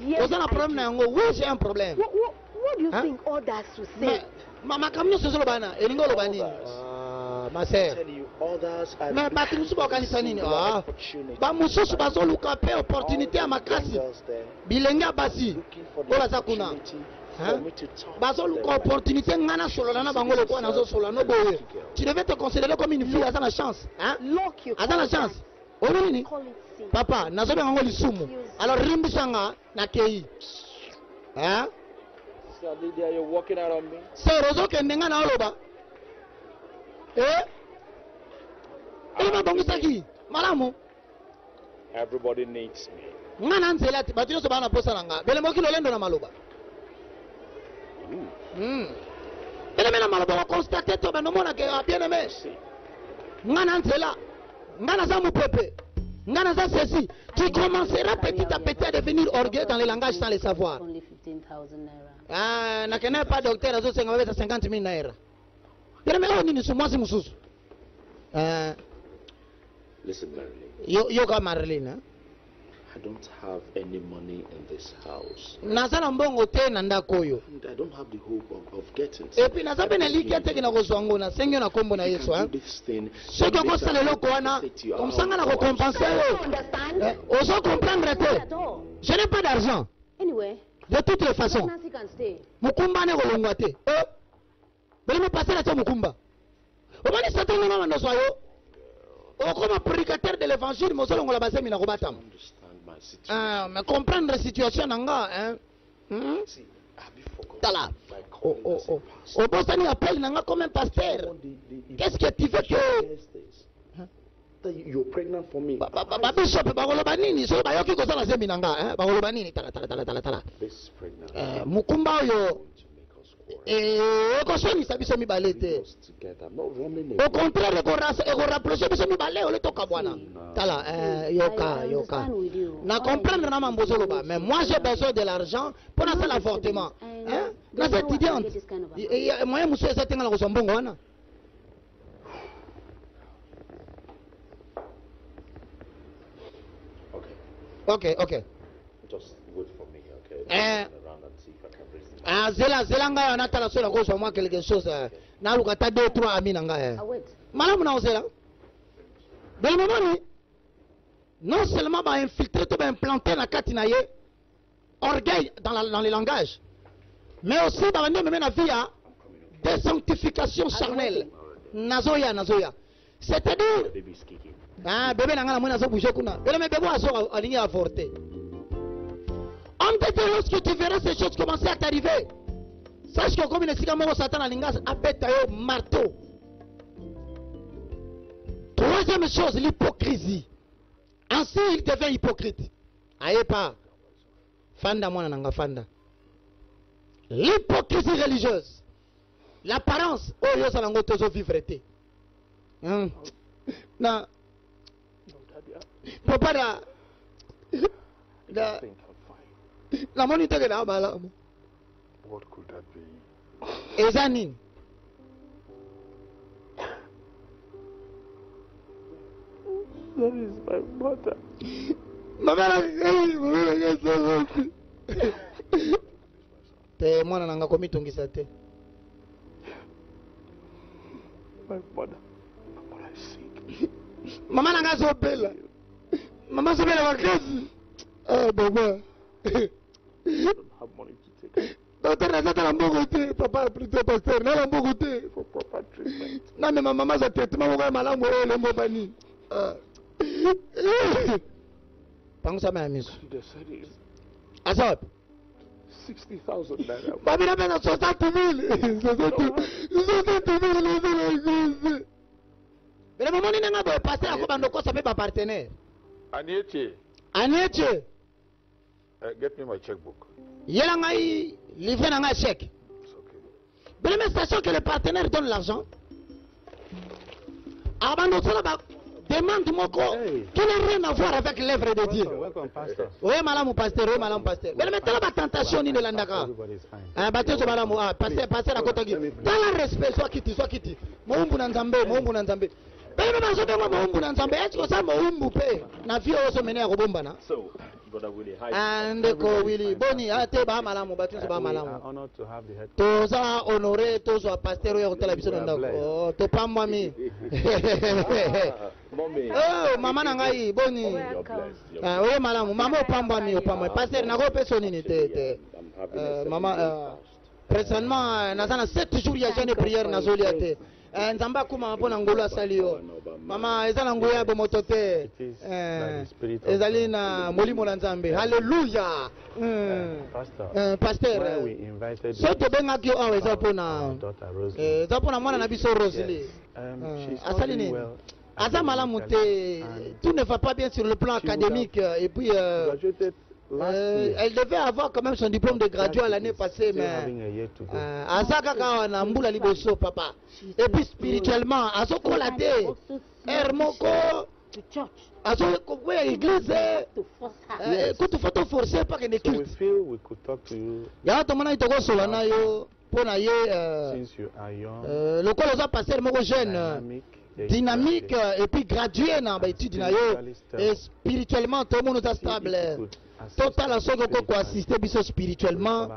Yes. Oza na problème na yango. Oui, j'ai un problème. What do you think all that to say? Mama kamno sosolo bana elingo lo bani. Ma sœur. others are Mais batu musu bakanisa nini? Ah, ba mususu bazoluka pe opportunité ya makasi. Bilenga basi. Ola zakuna. Bazoluka opportunité ngana solola na bango lokwa nazo solola no boye. Tu devais te considérer comme une fille, azana chance, hein? Azana chance. Olinini? Papa, nazo benga ngo lisumu. Alors rimbisanga na kei. Hein? So Lydia, you're walking out on me. C'est rozo kendenga na oloba. Ema bongisaki. Malamu. Everybody needs me. Ngana nzela ti batu yoso bana posa nanga. Bele moki lolendo na maloba. Bele mena maloba wa constater to beno mona ke bien aimé. Ngana nzela. Ngana za mupepe. Ngana za ceci. Tu commenceras petit à petit à devenir orgueilleux dans les langages sans les savoir. Only 15,000 naira. Ah, na kenai pas docteur azo senga beta 50,000 naira. Bele mena nini sumwasi mususu. Listen, Marilyn. Yo ka Marilyn, hein? I don't have any money in this house. Nazana mbongo te na ndako yo. And I don't have the hope of getting it. Et puis nazabe na likia te na kozwango na sengyo na kombo na Yesu, hein? Ce que ko sala loko wana, omsanga na ko compenser yo. Oso comprendre te. Je n'ai pas d'argent. Anyway, de toutes les façons. Nancy can stay. Mukumba ne kolongwa te. Bele me passer la mukumba. Omani satana na ndo soyo. Comme prédicateur de l'évangile, mais selon la base mina kobatam. Mais comprendre la situation nanga, hein? Tala. Oh, Bosani appelle nanga comme un pasteur. Qu'est-ce que tu fais que you're pregnant for me? Bishop, bagoloba nini? So bayoki ko sala semi nanga, hein? Bagoloba nini? Tala. This pregnant. Mukumba yo. Au contraire, rapprocher biso mibale ole toka bwana. Tala yoka. Na comprendre na mambozo ba, mais moi j'ai besoin de l'argent pour faire l'avortement. Hein? Na cette étudiante. Moi muso esa tenga la ko sombongo wana. Okay. Just wait for me, okay? Zela nga na tala sola ko so moi quelque chose na luka ta 2-3 amis nga malamu na ozela bel moment non seulement ba infiltrer to ba implanter na kati na ye orgueil dans les langages, mais aussi ba ndé même na via de sanctification charnelle nazoya c'est-à-dire bébé na nga na mona zo bouger kuna bel me bébé aso aligné avorter. En fait, lorsque tu verras ces choses commencer à t'arriver, sache que comme il est si Satan a l'ingas appelle marteau. Troisième chose, l'hypocrisie. Ainsi, il devient hypocrite. Aïe pas. Fanda moi nanga fanda. L'hypocrisie religieuse. L'apparence. Oh yo salango tozo vivre té. Na. Papa da. La monite que na bala. What could that be? Ezanin. That is my mother. Mama te mwana nanga komitungisa te. My mother is sick. Mama nanga zobela. Mama zobela wakazi. Baba. I don't have money to take Docteur Nazata Lambogote, papa plutôt pasteur, na Lambogote for proper treatment. Na mais maman za traitement mo malamu le mbani. Pangusa ma miso. They said it's Asap. 60,000 naira. Babi na pena 60,000. 60,000. Mais le moment ni nga ba passer ako bandoko sa ba partenaire. Anieche. Get me my checkbook. Yela ngai livrer na ngai chèque. Mais même sachant que le partenaire donne l'argent. Abando sala ba demande moko qui n'a rien à voir avec l'œuvre de Dieu. Oui, madame pasteur, Mais maintenant la tentation ni de l'andaka. Bateau so madame pasteur à côté. Dans le respect soit kiti. Moumbu na Nzambe. Brother Willie, hi. Andeko Willie, boni ate ba malamu batunzi ba malamu. Honored to have the head. Toza honoré tozo pasteur yo kotala biso ndako. Oh, to pamba mi. Mommy. Oh, mama na ngai boni. Ah, oye malamu, mama opamba mi opamba. Pasteur na ko peso nini te. Mama présentement nazana 7 jours ya jeûne prière nazoli ate. Nzamba kuma mpona ngolo asali yo. Mama ezala nguya bo motote. Ezali na molimo na Nzambe. Hallelujah. Pasteur. So to benga ki o eza pona. Eza pona mwana na biso Rosalie. Asali ni. Aza malamu te. Tout ne va pas bien sur le plan académique et puis elle devait avoir quand même son diplôme de graduat l'année passée, mais Azaka na mbula liboso papa. Et puis spirituellement, Azoko la te, Hermoko, Azoko kwa église, écoute photo forcé pas que So we feel we could talk to you ya to mana itoko sola na yo pona ye since you are young, le col oza passer moko jeune. Dynamique et puis gradué dans l'étude et spirituellement tout le monde est stable. Total asoko ko assister biso spirituellement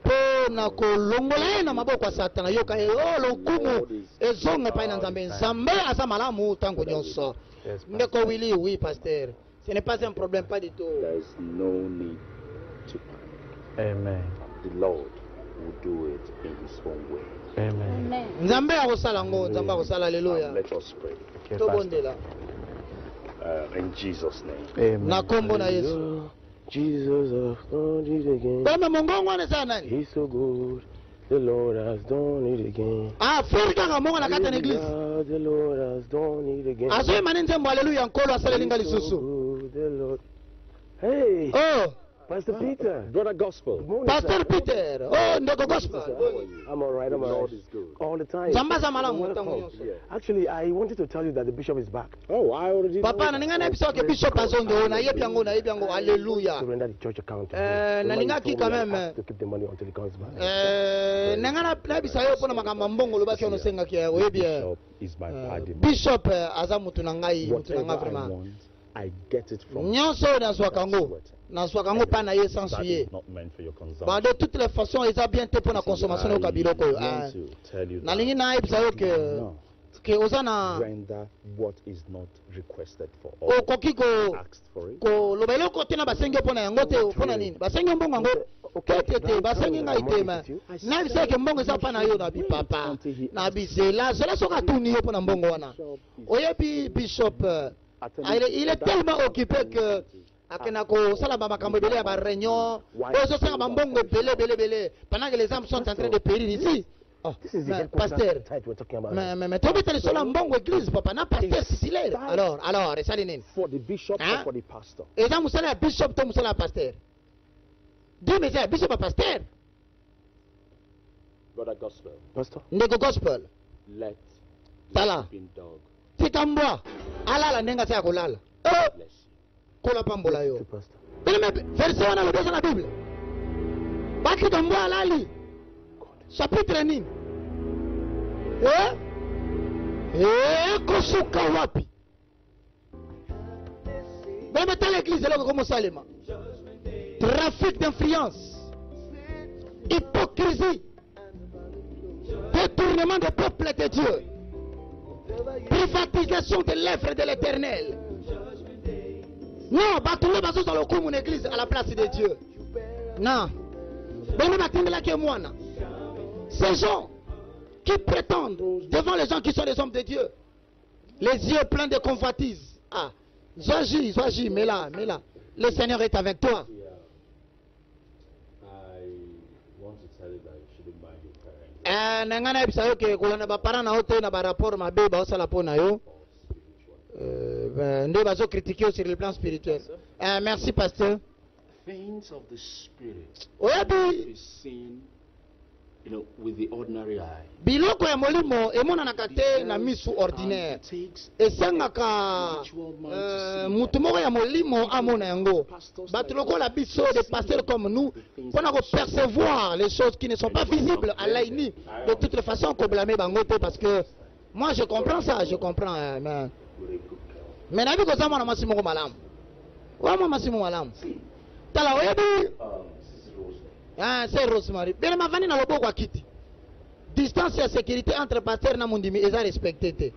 po na ko longola na maboko satana yoka o lokumu ezonga pa na Nzambe Nzambe asa malamu tango nyonso. Ndeko Willie, oui pasteur, ce n'est pas un problème, pas du tout. There's no need to panic. Amen. The Lord will do it in His own way. Amen. Nzambe akosala ngo, Nzambe akosala, haleluya. Let us pray. Tobondela. In Jesus' name. Amen. Na kombo na Yesu. Jesus has done it again. Bama mongongo anesa nani? He's so good. The Lord has done it again. Ah, frika ka mongo na kata na église. The Lord has done it again. Azoe manenze mbo haleluya nkolo asala linga lisusu. The Lord. Hey. Oh. Pastor Peter. Brother Gospel. Pastor Peter. Oh, ndeko gospel. I'm all right. I'm all right. All the time. Zambaza malamu tango nyonso. Actually, I wanted to tell you that the bishop is back. Oh, I already Papa na ninga na biso ke bishop azonge na yebiango haleluya. Surrender the church account. Na ninga ki quand même. To keep the money until he comes back. Ninga na bisa yo pona makamba mbongo lo basi ono senga ke oyebi. Is my pardon. Bishop aza mutu na ngai, mutu na ngai vraiment. I get it from Nyonso na swakango. Na swakango pa na ye sans suye. not meant for your consumption. Bah de toutes les façons, ils ont bien été pour la consommation au kabiroko. Na lingi na ibisa yo ke ozana render what is not requested for o or koki ko asked for it. ko lobelo ko tina basengi pona yango te pona nini basengi mbongo ngo te basengi ngai te ma na bisa ke mbongo sa pa na yo na bi papa na bisela cela soka tuni yo pona mbongo wana oyebi bishop il est tellement occupé que akena ko sala ba makambo belé ba réunion ozo sanga ba mbongo belé pendant que les hommes sont en train de périr ici. Oh, pasteur, mais tu veux sur la mbongo église papa na pasteur sicilien. Alors ça dit For the bishop or for the pastor. et ça musala bishop to musala pasteur. Dieu me dit bishop pasteur. Brother Gospel. Pastor. Ndeko gospel. Let Tala. the sleeping dog Tikambwa. Alala ndenga sa kulala. bless you. Kola pambola yo. Pastor. Mais verset wana lodosa na Bible. Baki tambwa alali. Chapitre nini? Kosuka wapi? Bama ta l'église là comme Salema. Trafic d'influence. Hypocrisie. Détournement des peuples de Dieu. Privatisation de l'œuvre de l'Éternel. Non, batouler bazo dans le coup mon église à la place de Dieu. Non. Bama batindela ke mwana. Ces gens qui prétendent devant les gens qui sont des hommes de Dieu, les yeux pleins de convoitise. Ah, j'agis, mais là, le Seigneur est avec toi. I want to tell you that you shouldn't mind your parents. Nangana bisayo ke kolana ba parana hote na ba rapport mabe ba osala pona yo. Nde bazo critiquer sur le plan spirituel. Merci pasteur. Things of the spirit Oyabi is seen, with the ordinary eye. biloko ya molimo emonanaka te na misu ordinaire. Esangaka mutu moko ya molimo amona yango. Bato lokola biso des pasteurs comme nous, mpona ko percevoir les choses qui ne sont pas visibles à l'œil nu. De toutes les façons ko blâmer bango te parce que Moi, je comprends ça, je comprends. Mais n'a vu que ça, moi, je suis malam. Ouais, moi, je suis malam. T'as la web? Ah, c'est Rosemary. Bien, ma famille n'a pas beaucoup quitter. Distance et sécurité entre pasteurs na mundimi, ils ont respecté.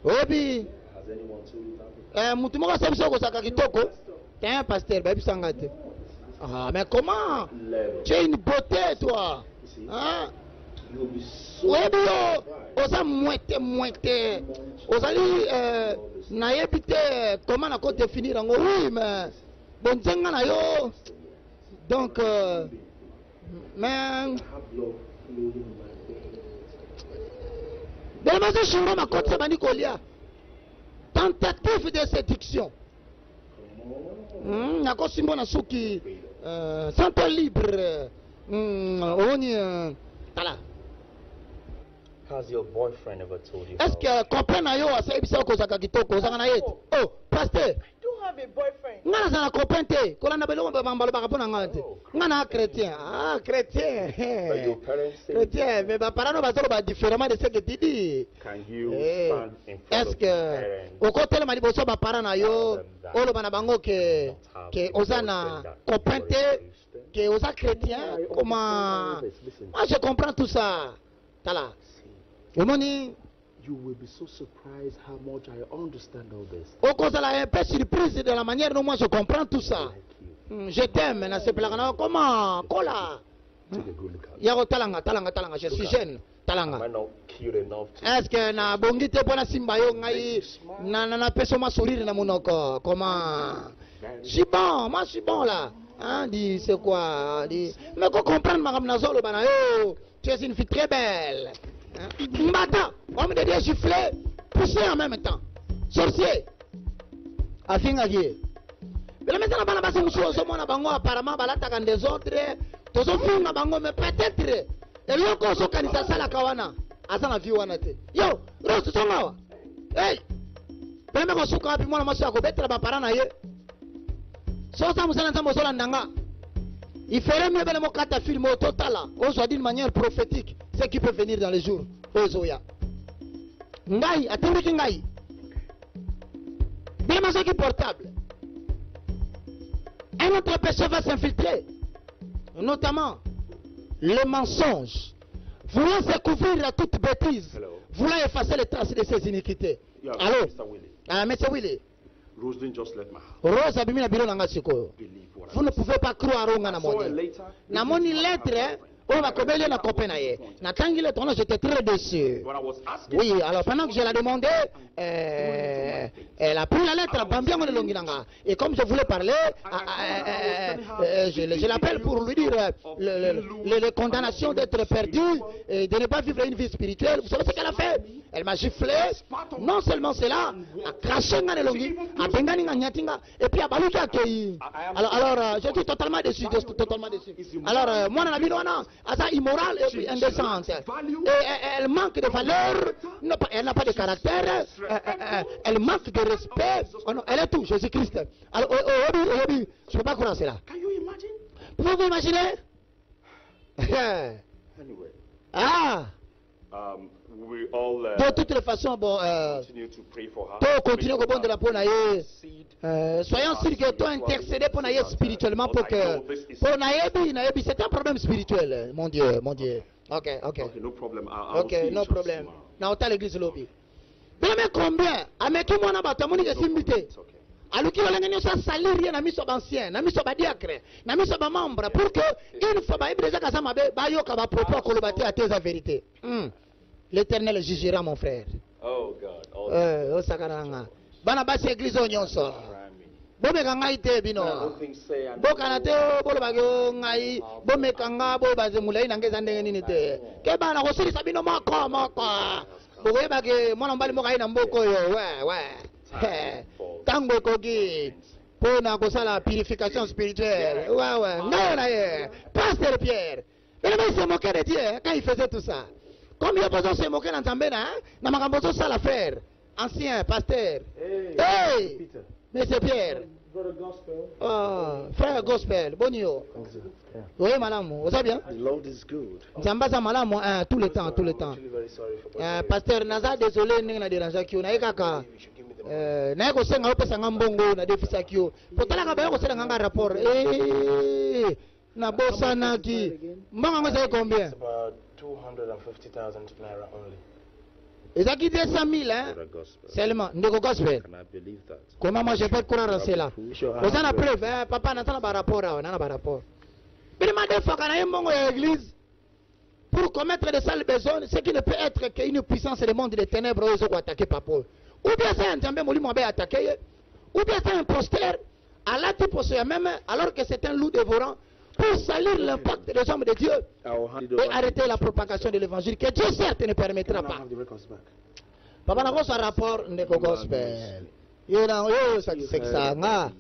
Obi. Mutumoka sabiso ko saka kitoko. T'es un pasteur, baby sangate. Ah, mais comment? Tu es une beauté, toi. Hein? Obi yo, osa mouette. Osali na yebite comment na ko définir ngo oui, mais bon zenga na yo. Donc mais tentative de séduction. Santo libre. Has your boyfriend ever told you? Est-ce que comprend na yo asa bisa ko saka kitoko saka na yet? Oh, pasteur. I have a boyfriend. Ngana sana comprendre ko na belo ba mbalo ba kapona ngante. Ngana chrétien. Ah, chrétien. But your parents say chrétien, mais ba parano ba ba différemment de ce que tu dis. Can you stand in front Est-ce que au côté mali boso ba parana yo olo bana bango que osana comprendre que osa chrétien comment? Moi je comprends tout ça. Tala. You will be so surprised how much I understand all this. Au cause de la un peu surprise de la manière dont moi je comprends tout ça. Je t'aime, na se plagana comment? Kola. Yaro talanga, je suis jeune. Talanga. Est-ce que na bongite pona simba yo ngai na peso ma sourire na monoko? Comment? Si bon, moi je suis bon là. Hein, dit c'est quoi? Dit mais qu'on comprendre ma ramnazolo bana yo. Tu es une fille très belle. Mbata, homme de Dieu giflé, poussé en même temps. Sorcier. Afingagé. Mais maintenant, on va passer au bango apparemment, balata des autres. Tous les films à bango, mais peut-être. Et l'autre, on kanisa sala kawana. Asana vie wanate. Yo, Rose Songawa. Hey. Pembe ko suka api mwana masu yako betra ba parana ye. So ça musala nzambo sola ndanga. Il ferait mieux de me film au total, on soit d'une manière prophétique, ce qui peut venir dans les jours. Ozoya. Ngai, attendez que Ngai. Bien, ma qui portable. Un autre péché va s'infiltrer, notamment le mensonge. Voulant se couvrir à toute bêtise, voulant effacer les traces de ses iniquités. Allô? Ah, mais c'est Willy. Rose didn't just let my house. Rose a bimi na bilo nanga siko. Vous ne pouvez pas croire au ngana moni. Na moni lettre, on va combler na copain na ye. Na tangi le tono, j'étais très déçu. Oui, alors pendant que je l'ai demandé, elle a pris la lettre, bambia ngone longinanga. Et comme je voulais parler, je l'appelle pour lui dire les condamnations d'être perdu et de ne pas vivre une vie spirituelle. Vous savez ce qu'elle a fait? Elle m'a giflé. Non seulement cela, a craché ngane longi, a bengani nyatinga, et puis a baluki accueilli. Alors, je suis totalement déçu, Alors, moi, dans la vie, c'est immoral et puis indécente. Et elle manque de valeur, elle n'a pas de caractère, elle manque de respect. Oh non, elle est tout, Jésus-Christ. Alors, je ne peux pas croire cela. Pouvez-vous imaginer? Ah! We all, de toutes les façons, bon, continue au bon de la peau, soyons sûrs que toi intercéder pour naïe spirituellement pour que pour naïe, c'est un problème spirituel, mon Dieu. Ok, no problem. Ok, no problème. Na ota l'église lobby. Mais combien? Ameki mwana batamoni que simbité. Aluki wala ngeni sa salir na miso bancien, na miso badiacre, na miso ba membre pour que une fois ba ibreza ka sama ba yoka ba propos ko lobati à tes vérité. L'Éternel jugera, mon frère. Oh God. Oh sakaranga. Bana basi église onyonso. Bomeka ngai te bino. Bokana te bolo bagyo ngai. Bomeka nga bo baze mulai nangeza ndenge nini te. Ke bana ko silisa bino moko. Boye bage mwana mbali moka ina mboko yo. Ouais. Tango kogi. Pona ko sala purification spirituelle. Ouais. Ngai na ye. Pasteur Pierre. Il se moquait de Dieu quand il faisait tout ça. Comme il y a besoin de se moquer dans Zambéna, n'a pas besoin de ça l'affaire. Ancien pasteur. Hey! Mais c'est Pierre. Brother Gospel. Ah, frère Gospel, bonio. Yeah. Oui, madame, vous savez bien? The Lord is good. Zambasa madame, tout le temps, tout le temps. I'm very sorry for Pasteur Naza, désolé, n'est-ce pas déranger qui on a écaka. Na ko senga opesa ngambongo na defisa kio. Potala ka ba ko senga nganga rapport. Na bossa na ki. Mbanga ngo c'est combien? It's about 250,000 naira only. Ezaki 200,000 hein. Seulement, ndeko Gospel. Can I believe that? Comment moi je peux croire en cela? Vous en avez preuve, hein? Papa n'a pas de rapport, on a un rapport. Mais demandez fois qu'on a un bon à l'église pour commettre des sales besoins, ce qui ne peut être qu'une puissance des mondes des ténèbres où ils ont attaqué papa. Ou bien c'est un djambé mouli m'a attaqué, ou bien c'est un imposteur à la type même alors que c'est un loup dévorant pour salir l'impact des hommes de Dieu et arrêter la propagation de l'évangile que Dieu certes ne permettra pas. Papa n'a pas un rapport ndeko Gospel. Yo na yo ça nga.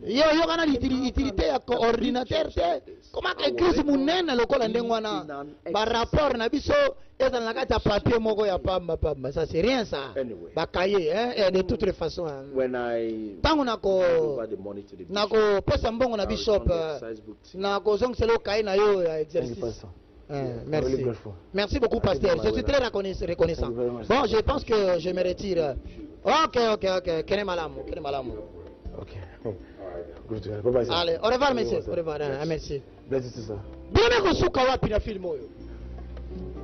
Yo kana utilité ya ordinateur te. Comment église munene lokola ndengwana ba rapport na biso eza na kati ya papier moko ya pamba ça c'est rien ça. Ba cahier hein de toutes les façons. When I Tango over the money to the nako pesa mbongo na bishop nako zongselo cahier na yo ya exercice. Merci. Merci beaucoup, pasteur. Je suis très reconnaissant. Bon, je pense que je me retire. Ok. Kene malamu. Okay. Good. Bye-bye. Allez, au revoir, monsieur. Au revoir. Merci. Bless you, sir.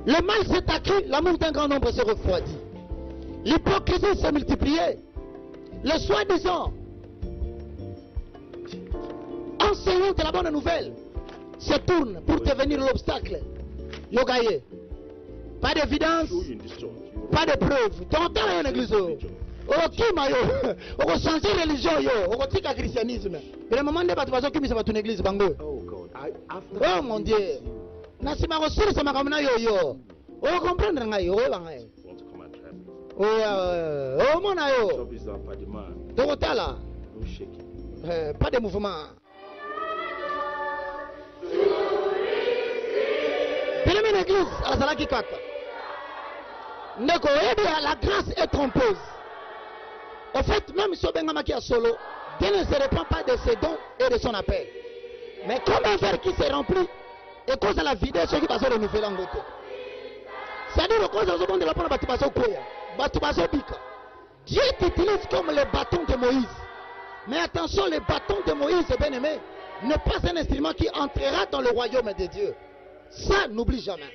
Le mal s'est accru, l'amour d'un grand nombre s'est refroidi. L'hypocrisie s'est multipliée. Le soi-disant enseignant de la bonne nouvelle se tourne pour devenir l'obstacle. Yogaye. Pas d'évidence, pas de preuve. T'entends rien l'église. Ok, mayo. On va changer religion, yo. On va tirer le christianisme. Mais le moment où tu vas s'occuper de ton église, bango. Oh mon Dieu. Nasima Rossi, ça m'a ramené yo. On va comprendre, yo. Oh, mon ayo. Dorotala. Pas de mouvement. Bien l'église, à la Zalaki Kaka. La grâce est trompeuse. En fait, même si Bengama qui a solo, Dieu ne se répand pas de ses dons et de son appel. Mais comme un verre qui s'est rempli, et cause à la vidéo, ceux qui passent renouveler en beauté. C'est-à-dire, cause aux hommes de la bonne bâtiment Koya, bâtiment Bika. Dieu t'utilise comme le bâton de Moïse. Mais attention, le bâton de Moïse, bien aimé, n'est pas un instrument qui entrera dans le royaume de Dieu. Ça, n'oublie jamais.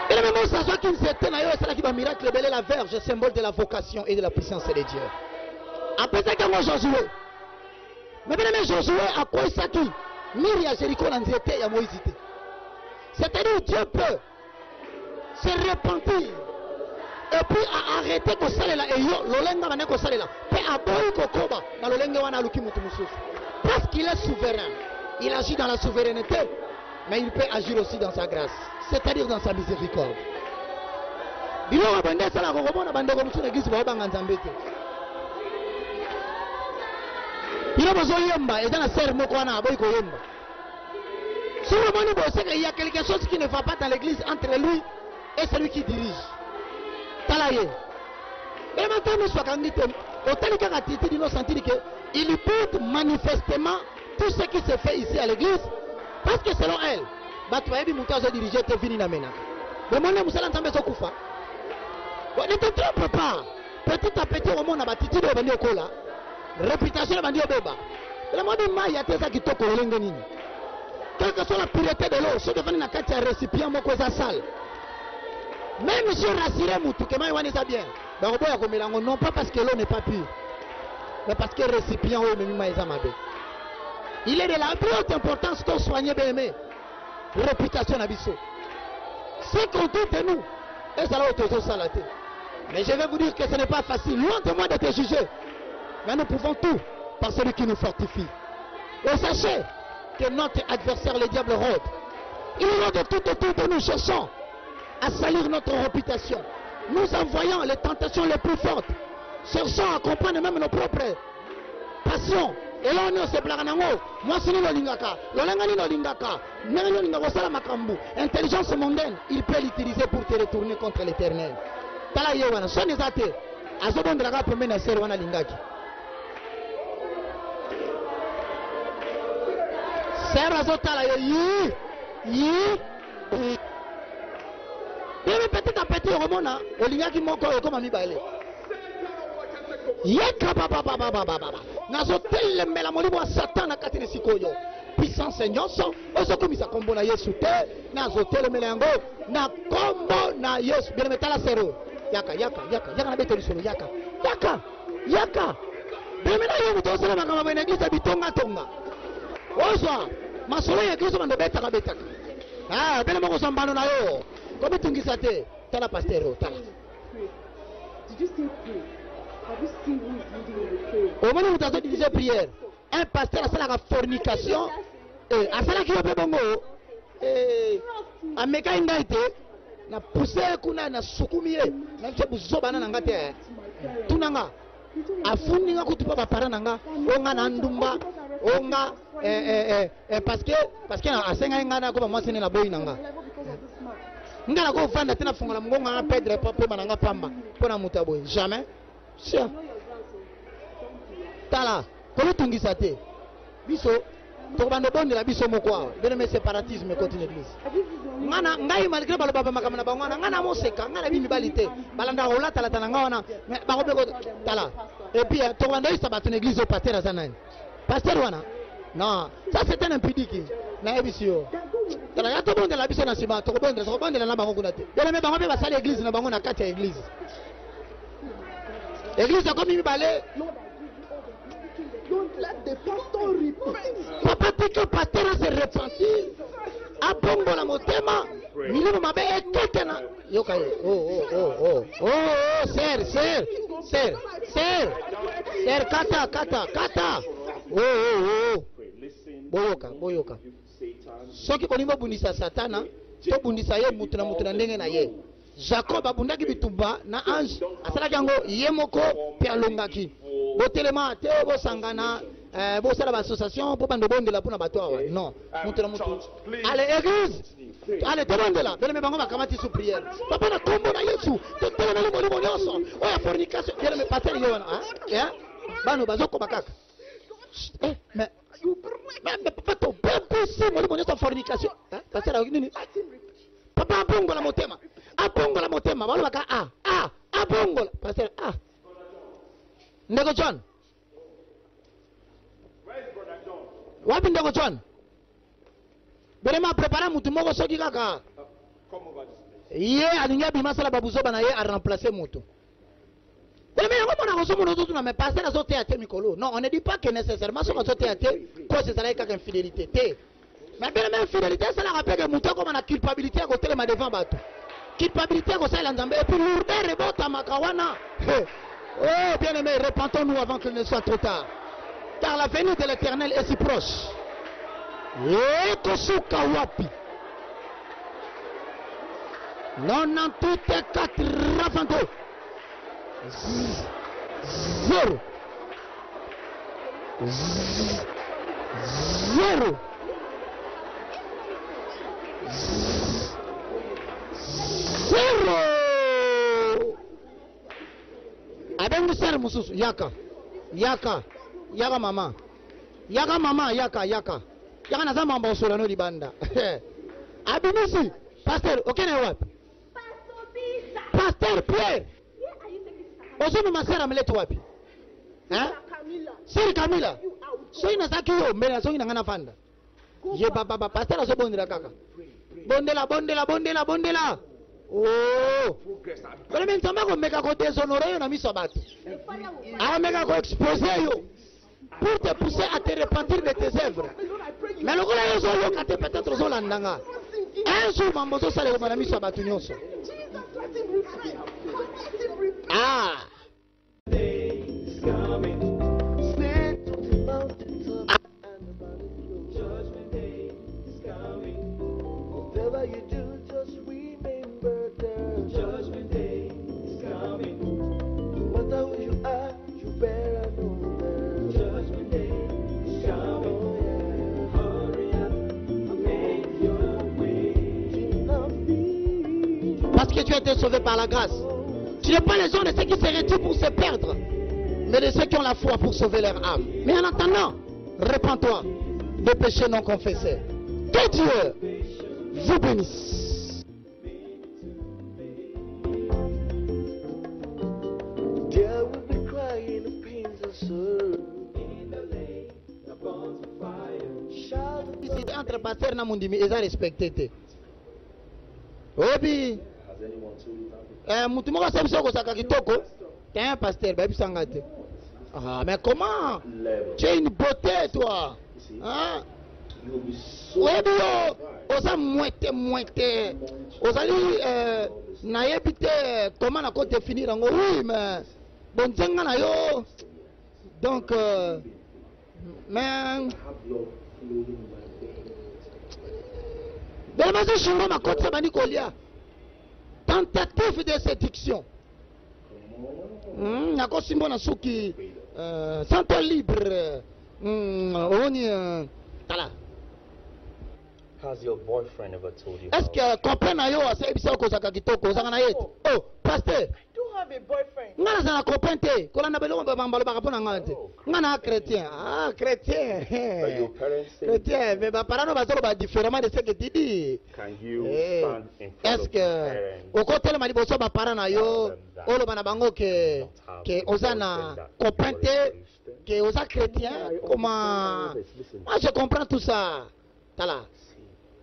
Et le moment où ça soit qu'il s'était c'est là qui va miracle, belé la verge, symbole de la vocation et de la puissance de Dieu. Après ça, quand Josué. Mais bien aimé, Josué, à quoi ça qui Miri à Jéricho, l'anxiété, il y a Moïse. C'est-à-dire Dieu peut se repentir. Et puis arrêter ko salela et yo lolenga bana ko salela pe aboyi ko koba na lolenga wana luki mutu mususu parce qu'il est souverain. Il agit dans la souveraineté, mais il peut agir aussi dans sa grâce, c'est-à-dire dans sa miséricorde. Bilo abande sala ko bona bande ko musu église ba banga nzambe te. Bilo bozo yemba et dans la serre moko wana aboyi ko yemba. Si le monde bosse qu'il y a quelque chose qui ne va pas dans l'église entre lui et celui qui dirige. Talaye. Et maintenant, nous sommes au tel cas de nous sentir qu'il porte manifestement tout ce qui se fait ici à l'église. Parce que selon elle, Batouabi Moutazo dirigé te fini na mena. Le monde est Moussala Ntambe Sokoufa. Ne te trompe pas. Petit à petit, au monde a battu de Bandi Okola. Réputation de Bandi Obeba. Le monde est maïa tesa qui toko l'engenini. Quelle que soit la pureté de l'eau, ceux qui viennent à un récipient, mon cosa sale. Même si on rassuré Moutou, que Maïwan est bien. Non pas parce que l'eau n'est pas pure, mais parce que le récipient il est de la plus haute importance qu'on soigne bien aimé. Réputation d'Abisso. C'est qu'on dit de nous. Et ça va salaté. Mais je vais vous dire que ce n'est pas facile. Loin de moi de te juger. Mais nous pouvons tout par celui qui nous fortifie. Et sachez que notre adversaire, le diable, rôde. Il rôde tout autour de nous, cherchant à salir notre réputation. Nous envoyons les tentations les plus fortes, cherchant à comprendre même nos propres passions Et là, on se blague. Moi, c'est le lingaka. Le langani no lingaka. Même le lingaka, c'est la makambu. Intelligence mondaine, il peut l'utiliser pour te retourner contre l'éternel. Tala yewana. Son les athées. Azobon de la gare pour mener à Serwana lingaki. Serre azotala yi. Et petit à petit, au moment où il y a qui manque comme ami bailé. Yeka baba. Nazotel me la molibo Satan na katine sikoyo. Puissance nyonso, oso komisa kombo na Yesu te. Nazotel me lango na kombo na Yesu. Bien metala sero. Yaka na beto lisolo yaka. Bien mena yo muto sala makama bene gisa bitonga. Oso masolo ya Kristo mando betaka. Ah, bien mo sambano na yo. Comme tu dis ça, t'as pasteur, t'as. Did you say pray? Have you seen who is leading in the prayer? Au moment où tu as dit prière, un pasteur a fait la fornication, a fait la qui va bongo, a méga ingaité, na poussé kuna na sukumie, na tchebu zobana nangate, tunanga, a fundi nga kutupa ba parananga, onga na ndumba, onga, parce que a senga ngana ko ba mwase na boy nanga. Ngala ko fanda tena fungola mgongo nga pedre papo mananga pamba pona mutaboy jamais sia tala ko tungisa te biso to bando bonde la biso mokwa bene me séparatisme continue l'église ngana ngai malgré balo baba makamana bangwana ngana moseka ngana bimi balite balanda ko lata lata nga wana ba ko beko tala et puis to bando isa batu l'église au pasteur azanani pasteur wana non ça c'est un impudique na ebisio tala ya to bonde la biso na sima to bonde na bango kuna te bele me bango be basala église na bango na kati ya église comme mi balé Don't let the pastor repent. papa tiko pasteur se repentir a bongo la motema milimo mabe eketena yoka ser kata boyoka soki kolimba bundisa satana to bundisa ye mutu na ndenge na ye Jacob abundaki bitumba na ange asalaki yango ye moko pe alongaki botelema te bosangana bosala ba association po bando bondela pona bato awa non mutu na mutu ale église ale tobondela bele me bango bakamati sous prière papa na kombo na Yesu to tele na molimo nyonso oya fornication bele me passer yo wana bano bazoko bakaka mais papa to bebe si molimo nyonso fornication passer nini papa abongola motema balo baka abongola passer ndeko John wapi ndeko John berema prepara mutu moko soki kaka ye alingi abima sala babuzoba na ye a remplacer mutu berema yango mona kosomo nozotu na me passer azote ate mikolo non on ne dit pas que nécessairement soki azote ate cause ezalaki kaka infidélité te mais berema infidélité esalaka mpe ke mutu akoma na culpabilité ya kotelema devant bato culpabilité ya kosalela nzambe et puis lourdeur ebotamaka wana oh bien aimé repentons-nous avant qu'il ne soit trop tard car la venue de l'éternel est si proche kosuka wapi 94 Rafanto 0 abengu sere mususu yaka mama yaka na zamba mbosolo no libanda abimisi pasteur okene wapi pasteur Pierre osomo masera mleto wapi siri Kamila so ina saki yo mbele so ina ngana fanda ye baba pasteur asobondela kaka bondela oh kole men tamba ko meka ko déshonorer yo na miso bato meka ko exposer yo pour te pousser à te repentir de tes œuvres. Mais le gars est là, quand peut-être aux Hollandais. Un jour, maman, ça ça les mon ami soit nyonso. Whatever you do, just remember the judgment day is coming. No matter who you are, you better know the judgment day que tu as été sauvé par la grâce. Tu n'es pas les gens de ceux qui se retirent pour se perdre, mais de ceux qui ont la foi pour sauver leur âme. Mais en attendant, répands-toi de péchés non confessés. Que Dieu vous bénisse. There will be crying, the pains and sorrow. Ici, entre pasteur na mundimi, ils ont respecté. Obi, mutu moko sabiso ko saka kitoko. T'es un pasteur, baby sangate. Ah, mais comment? Tu es une beauté, toi. Hein? Obi yo, osa moite. Osali na yebite comment na ko définir ngo oui, mais bon zenga na yo. Donc mais tentative de séduction. Santo libre. Has your boyfriend ever told you? Est-ce que comprendre yo asa bisa ko saka kitoko saka na yet? Oh, pasteur. You have a boyfriend. Ngana za comprendre ko lana belo ba mbalo ba kapona ngante. Ngana chrétien. Ah, chrétien. But your parents say, Chrétien, mais ba parano ba ba différemment de ce que tu dis. can you stand in front Est-ce of your que parents? au côté mali boso ba parana yo olo bana bango ke osana comprendre que osa chrétien comment moi je comprends tout ça. Tala.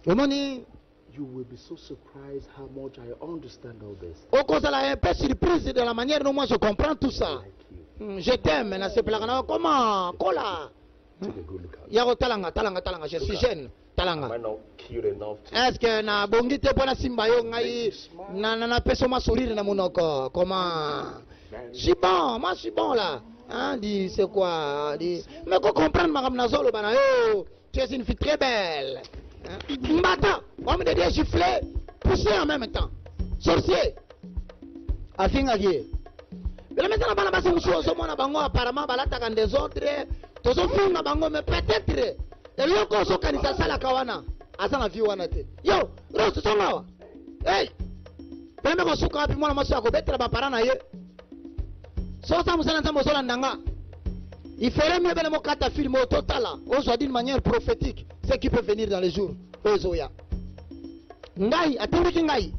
Omoni You will be so surprised how much I understand all this. au cause un peu surprise de la manière dont moi je comprends tout ça. Je t'aime, na se plagana comment kola. Take a good look at it. Yako talanga, je suis jeune. Am Talanga. I not cute enough to? Est-ce que na bongi te bona simba yo ngai na peso ma sourire na monoko comment? Je suis bon là. Hein, dit c'est quoi? Dit mais qu'on comprendre ma ramnazolo bana yo, tu es une fille très belle. Mbata, homme de Dieu giflé, poussé en même temps. Sorcier. Afinga gie. Mais maintenant bana basi musuoso mona bango apparemment balata kan des autres. Tozo finga bango mais peut-être eloko so kanisa sala kawana. Asana vi wana te. Yo, roso songawa. Hey. Pembe ko suka api mwana maso yako betra ba parana ye. So sa musala nzambo sola ndanga. Il ferait mieux de me film au total, on soit d'une manière prophétique, ce qui peut venir dans les jours. Ozoya. Ngai, attendez que Ngai.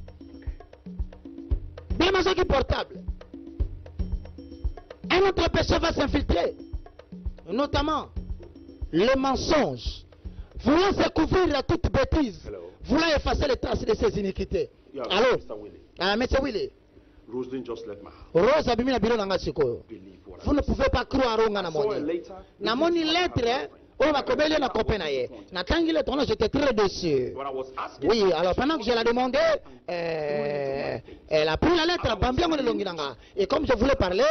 Bien ma qui portable. Un autre péché va s'infiltrer. Notamment, le mensonge. Voulant se couvrir à toute bêtise. Voulant effacer les traces de ses iniquités. Yeah, Allô? Mr. Willie. Ah, M. Willie. Rose didn't just let my Rose a bimi na biro nanga sikoyo. believe what Vous ne pouvez pas croire au ngana I saw her moni. later. Na moni lettre, on va combler na copain na ye. Na tangi lettre, j'étais très déçu. When I was asking, Oui, alors pendant que je l'ai demandé, elle a pris la lettre, Bambia mon longinanga. Et comme je voulais parler,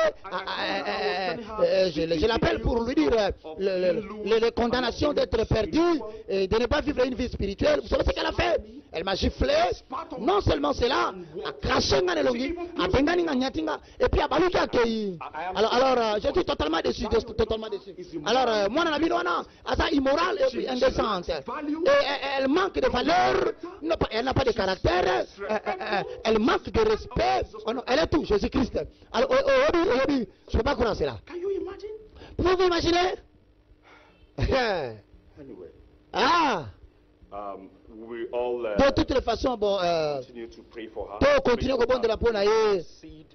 je l'appelle pour lui dire les condamnations d'être perdu et de ne pas vivre une vie spirituelle. Vous savez ce qu'elle a fait? Elle m'a giflé. Non seulement cela, a craché ngane longi, a bengani nyatinga, et puis a baluki accueilli. Alors, je suis totalement déçu, Alors, moi, dans la vie, c'est immoral et puis indécente. Et elle manque de valeur, elle n'a pas de caractère, elle manque de respect. Oh non, elle est tout, Jésus-Christ. Alors, je ne peux pas croire cela. can you imagine? Pouvez-vous imaginer? Anyway, Ah! we all De toutes les façons, bon, continue to pray for her. toi, continue au bon de la peau, Seed.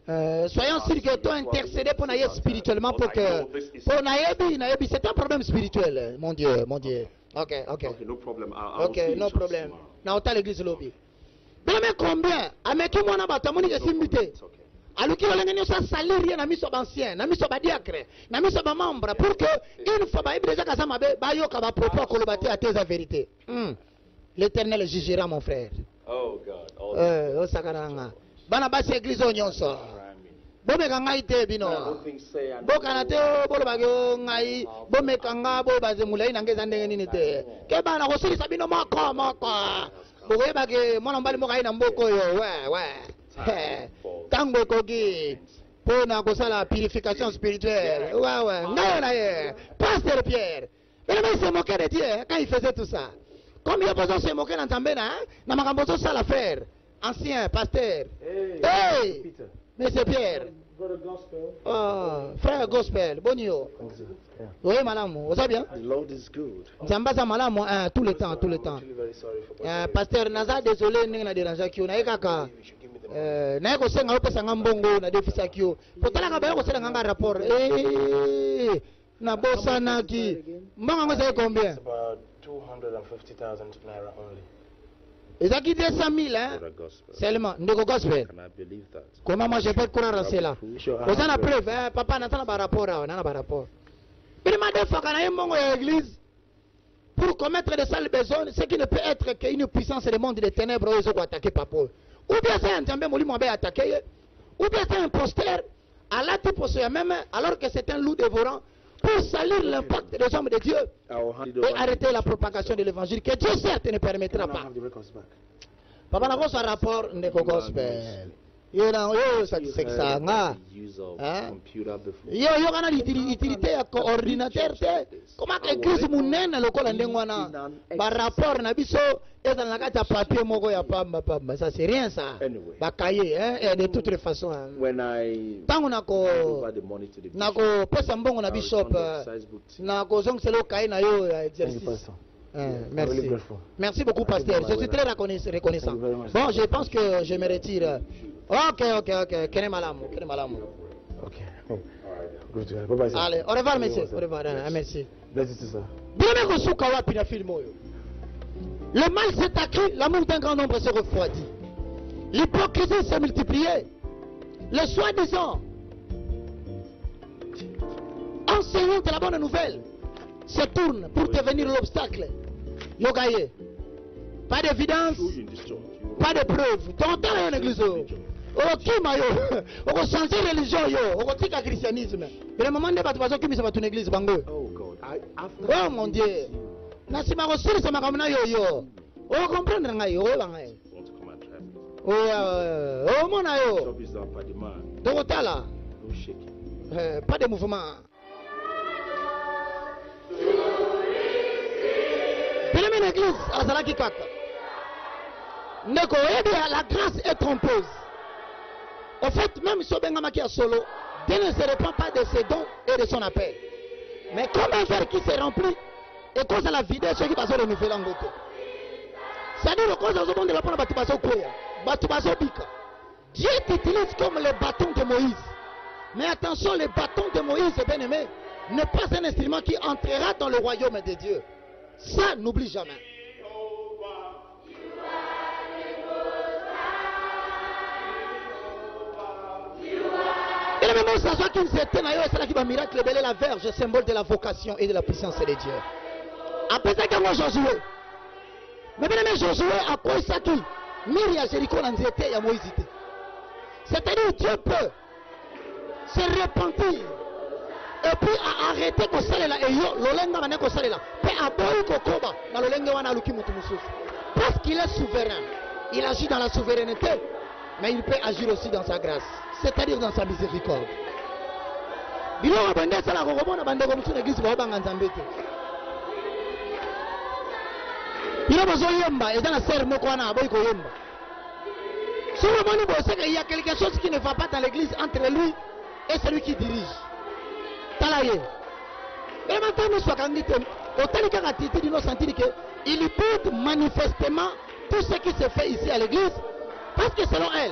soyons sûrs que toi intercéder pour naïe spirituellement pour que pour naïe c'est un problème spirituel, mon Dieu. Ok. Okay, no problem. I'll Ok, see you no just problem. tomorrow. Na ota l'église lobby. Mais combien? Ameki mwana batamoni ke simbite. It's okay. Aluki lolenge nyo sa salir na miso bancien, na miso badiacre, na miso ba membre pour que une fois ba ibreza ka sama ba yoka ba propos ko lobati à tes vérité. L'Éternel jugera mon frère. Oh God. O sakaranga. Bana basi église onyonso. Bomeka ngai te bino. Bokana te boloba ke ngai bomeka nga bo bazemulai nangeza ndenge nini te. Ke bana ko silisa bino moko. Bokoyeba ke mwana mbali moko aina mboko yo. Ouais. Tango koki pona kosala purification spirituelle. Ouais. Ngai na ye. Pasteur Pierre. Mais il se moquait de Dieu quand il faisait tout ça. Comme il a besoin de se moquer dans Tambena, na makambo so sala faire. ancien pasteur. Hey, Hey, Peter. Monsieur Pierre. Brother Gospel. Oh, frère Gospel, bonio. Yeah. Oui, madame, vous savez bien? The Lord is good. Zambasa madame, tout le temps, tout le temps. I'm actually very sorry for what Pasteur Naza, désolé, n'a dérangé qui on a kaka. Na ko senga opesa ngambongo na defisa kio. Potala ka ba ko senga nganga rapport. Na bossa na ki. Mbanga ngo c'est combien? It's about 250,000 naira only. Ezaki 200,000 hein. Seulement, ndeko Gospel. Can I believe that? Comment moi je peux croire à cela? Sure, Vous avez la preuve, hein? Papa n'a pas rapport, on a pas rapport. Il m'a dit qu'il y a une église pour commettre des sales besoins, ce qui ne peut être qu'une puissance des mondes des ténèbres où ils ont attaqué papa. Ou bien c'est un també mouli m'a attaqué, ou bien c'est un imposteur à la type même alors que c'est un loup dévorant pour salir l'impact des hommes de Dieu et arrêter la propagation de l'évangile que Dieu certes ne permettra pas. Papa n'a pas son rapport de Gospel. Yo satisfaction nga. Yo kana utilité ya ordinateur te. Comment église munene lokola ndengwana ba rapport na biso eza na kati ya papier moko ya pamba pamba. Ça c'est rien ça. Ba cahier hein de toutes les façons. When I Tango over the money to the nako pesa mbongo na bishop nako zongselo cahier na yo exercice. Merci. Merci beaucoup, pasteur. Je suis très reconnaissant. Bon, je pense que je me retire. Ok. Kene malamu. Okay. Bye-bye, sir. Allez, au revoir, monsieur. Au revoir. Merci. Bless you, sir. Le mal s'est accru, l'amour d'un grand nombre s'est refroidi. L'hypocrisie s'est multipliée. Le soi-disant enseignant de la bonne nouvelle se tourne pour devenir l'obstacle. Yogaye. Pas d'évidence, pas de preuve. T'entends une église. Ok, mayo. On va changer religion, yo. On va tirer le christianisme. Mais le moment où tu vas qui va ton église, bango. Oh mon Dieu. Nasima Rossi, ça m'a ramené yo. Oh, comprendre, ngayo. Oh, mon ayo. Dorotala. Pas de mouvement. Bien l'église, Azalaki Kaka. Neko, la grâce est trompeuse. En fait, même si Bengamaki a solo, Dieu ne se répand pas de ses dons et de son appel. Mais comme un verre qui s'est rempli, et cause à la vidéo, ceux qui passent renouveler en beauté. C'est-à-dire, cause aux hommes de la prendre Batubaso Koya, Batubaso Bika. Dieu t'utilise comme le bâton de Moïse. Mais attention, le bâton de Moïse, bien aimé, n'est pas un instrument qui entrera dans le royaume de Dieu. Ça, n'oublie jamais. Et le moment où ça soit qu'une certaine ailleurs, c'est là qui va miracle, belé la verge, symbole de la vocation et de la puissance de Dieu. Après ça, quand moi Josué, mais bien aimé Josué, à quoi ça qui Myria Jéricho l'anxiété et à Moïse. C'est-à-dire Dieu peut se repentir et puis arrêter ko salela et yo lolenga bana ko salela pe aboyi ko koba na lolenga wana luki mutu mususu parce qu'il est souverain. Il agit dans la souveraineté, mais il peut agir aussi dans sa grâce, c'est-à-dire dans sa miséricorde. Bilo abande sala ko kobona bande ko musu église ba banga nzambe te. Bilo bazo yemba et dans la serre moko wana aboyi ko yemba. Si le monde sait qu'il y a quelque chose qui ne va pas dans l'église entre lui et celui qui dirige. Talaye. Et maintenant, nous sommes il peut manifestement tout ce qui se fait ici à l'église. Parce que selon elle,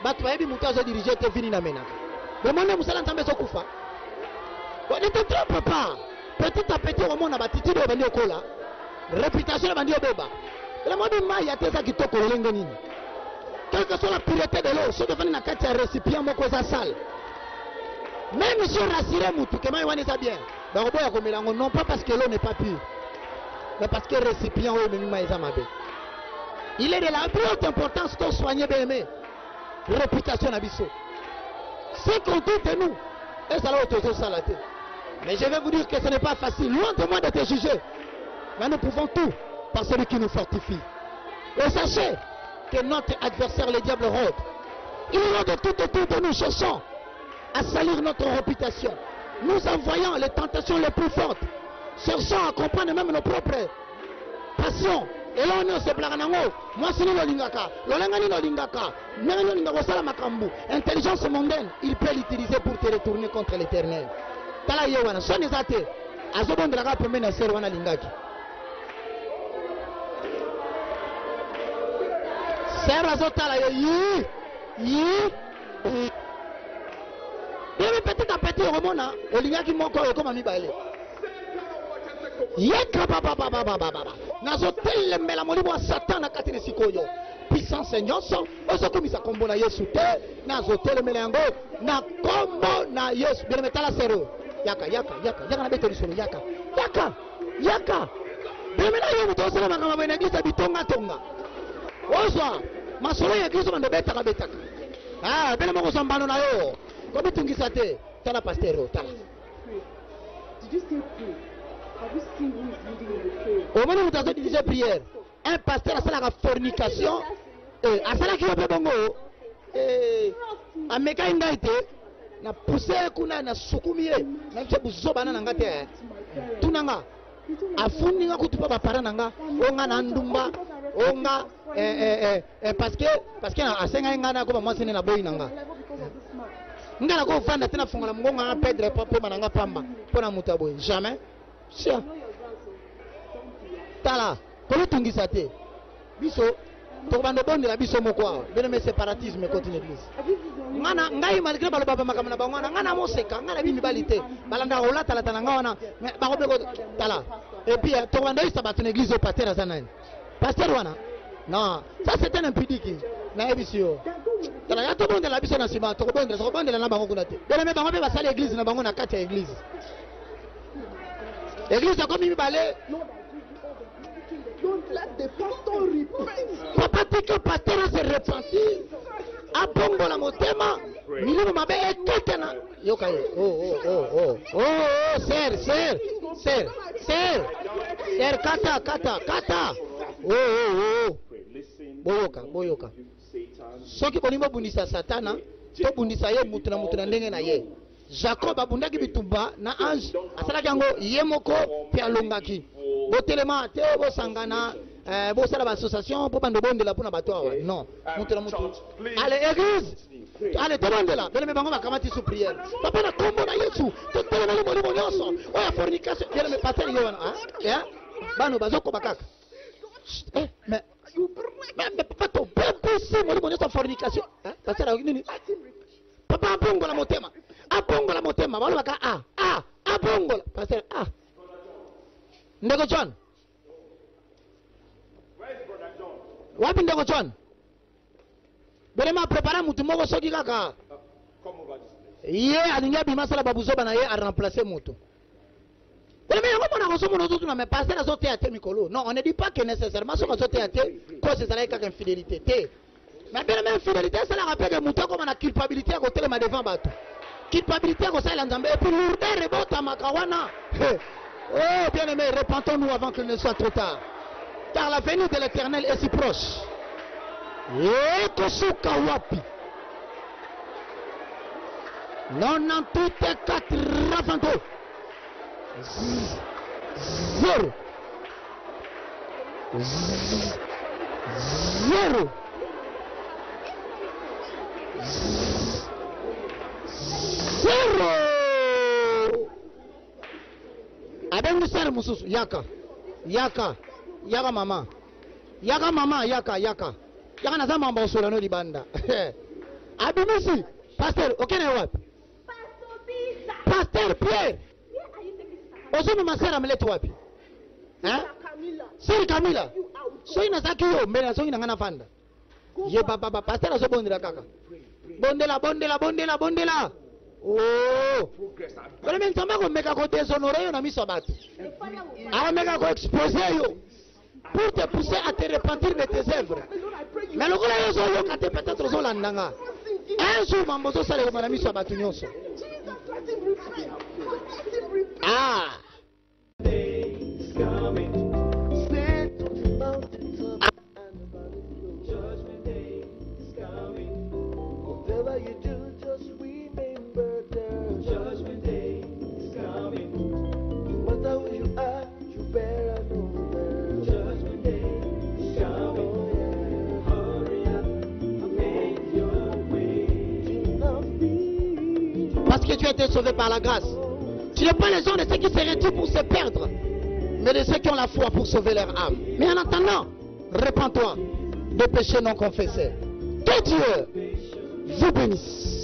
ne te trompe pas. Petit à petit, au monde a bâti de Bandi Okola. Réputation de Bandi Obeba. Le monde de Maya, tu sais qui t'a collé. Quelle que soit la pureté de l'eau, si tu fais un récipient, mon sale. Même si on rassuré Moutou, que Maïwan est bien. Non pas parce que l'eau n'est pas pure, mais parce que le récipient il est de la plus haute importance qu'on soigne bien aimé. Réputation d'Abisso. C'est qu'on dit de nous. Et ça l'a salaté. Mais je vais vous dire que ce n'est pas facile. Loin de moi de te juger. Mais nous pouvons tout par celui qui nous fortifie. Et sachez que notre adversaire, le diable, rôde. Il rôde de tout autour de nous, cherchant à salir notre réputation. Nous envoyons les tentations les plus fortes, cherchant à comprendre même nos propres passions Et là, on se plaint. Moi, c'est le lingaka. Le langani le lingaka. Mais le lingaka, c'est la makambu. Intelligence mondaine, il peut l'utiliser pour te retourner contre l'éternel. Tala yewana. Son les athées. Azobon de la gare pour mener à wana lingaki. C'est Razotala. Et petit à petit, au moment où il y a qui manque comme ami balé. Yeka baba baba baba. Nazotel me la molibo Satan na katine sikoyo. Puissance nyonso, oso komisa kombo na Yesu te. Nazotel me lango na kombo na Yesu. Bien metala sero. Yaka na beto lisolo yaka. Bien mena yo muto sala makama bena gisa bitonga tonga. Oso masolo ya Kristo ndo betaka. Ah, bien mo sambano na yo. Comment tu dis ça? Tala pasteur, tala. Did you say pray? Have you seen who is leading in the prayer? Au moment où tu as dit prière, un pasteur a fait la fornication, a fait la kiyobongo, a meka ingaite, na poussé kuna na sukumie, na nchebu zobana na ngate, tunanga, a fundi nga kutupa ba para nanga, onga na ndumba, onga, parce que a senga ngana ko ba mwasi na boy nanga. Ngana ko fanda tena fungola mgonga na pedre papo mananga pamba pona mutaboy jamais sia tala ko tungisa te biso to bando bonde la biso moko bene me séparatisme continue l'église ngana ngai malgré balo baba makamana bangwana ngana moseka ngana bimi balite balanda ola tala tala ngwana ba ko beko tala et puis to bando isa batu l'église au pasteur azanani pasteur wana non ça c'est un impudique na ebisio tala ya to bonde la biso na sima to bonde la na bango kuna te bele me bango be basala église na bango na kati ya église comme mi balé Don't let the pastor repent. papa dit que pasteur se repentir a bongo la motema milimo mabe eketena yoka ser kata boyoka soki bolingo bundisa satana to bundisa ye mutu na ndenge na ye Jacob abundaki bitumba na ange asalaki yango ye moko pe alongaki botelema te bosangana bosala ba association po bando bondela pona bato awa non mutu na mutu ale église ale tobondela bele me bango bakamati sous prière papa na kombo na Yesu to telema le molimo nyonso oya fornication bele me passer yo wana bano bazoko bakaka mais papa to bebe si molimo nyonso fornication passer nini papa abongola motema balo baka abongola passer ndeko John wapi ndeko John belema prepara mutu moko soki kaka ye alingi abima sala babuzoba na ye a remplacer mutu belema yango mona kosomo nozutu na me passer azote ate mikolo non on ne dit pas que nécessairement soki azote ate cause ezalaki kaka infidélité te mais belema infidélité esalaka mpe ke mutu akoma na culpabilité ya kotelema devant bato culpabilité ya kosalela nzambe et puis lourdeur ebotamaka wana. Oh bien aimé, repentons-nous avant qu'il ne soit trop tard, car la venue de l'Éternel est si proche. Et kosuka wapi 98 82 0 0 0 abengu sere mususu yaka mama yaka na zama mba usura no libanda abimisi pastor okene wapi pastor Pierre osome masera mletu wapi siri Kamila so ina zaki yo mbele so ina ngana fanda ye baba pastor aso bondela kaka bondela oh pero me ntamba ko meka ko déshonorer yo na miso bato meka ko exposer yo pour te pousser à te repentir de tes œuvres. Mais le gars yo yo kate peut-être zo landanga un jour mambo zo sale ko na miso bato nyonso Whatever you do, just remember the judgment day is coming. No matter who you are, you better know the judgment day Parce que tu as été sauvé par la grâce. Tu n'es pas les gens de ceux qui se retirent pour se perdre, mais de ceux qui ont la foi pour sauver leur âme. Mais en attendant, répands-toi de péchés non confessés. Que Dieu vous bénisse.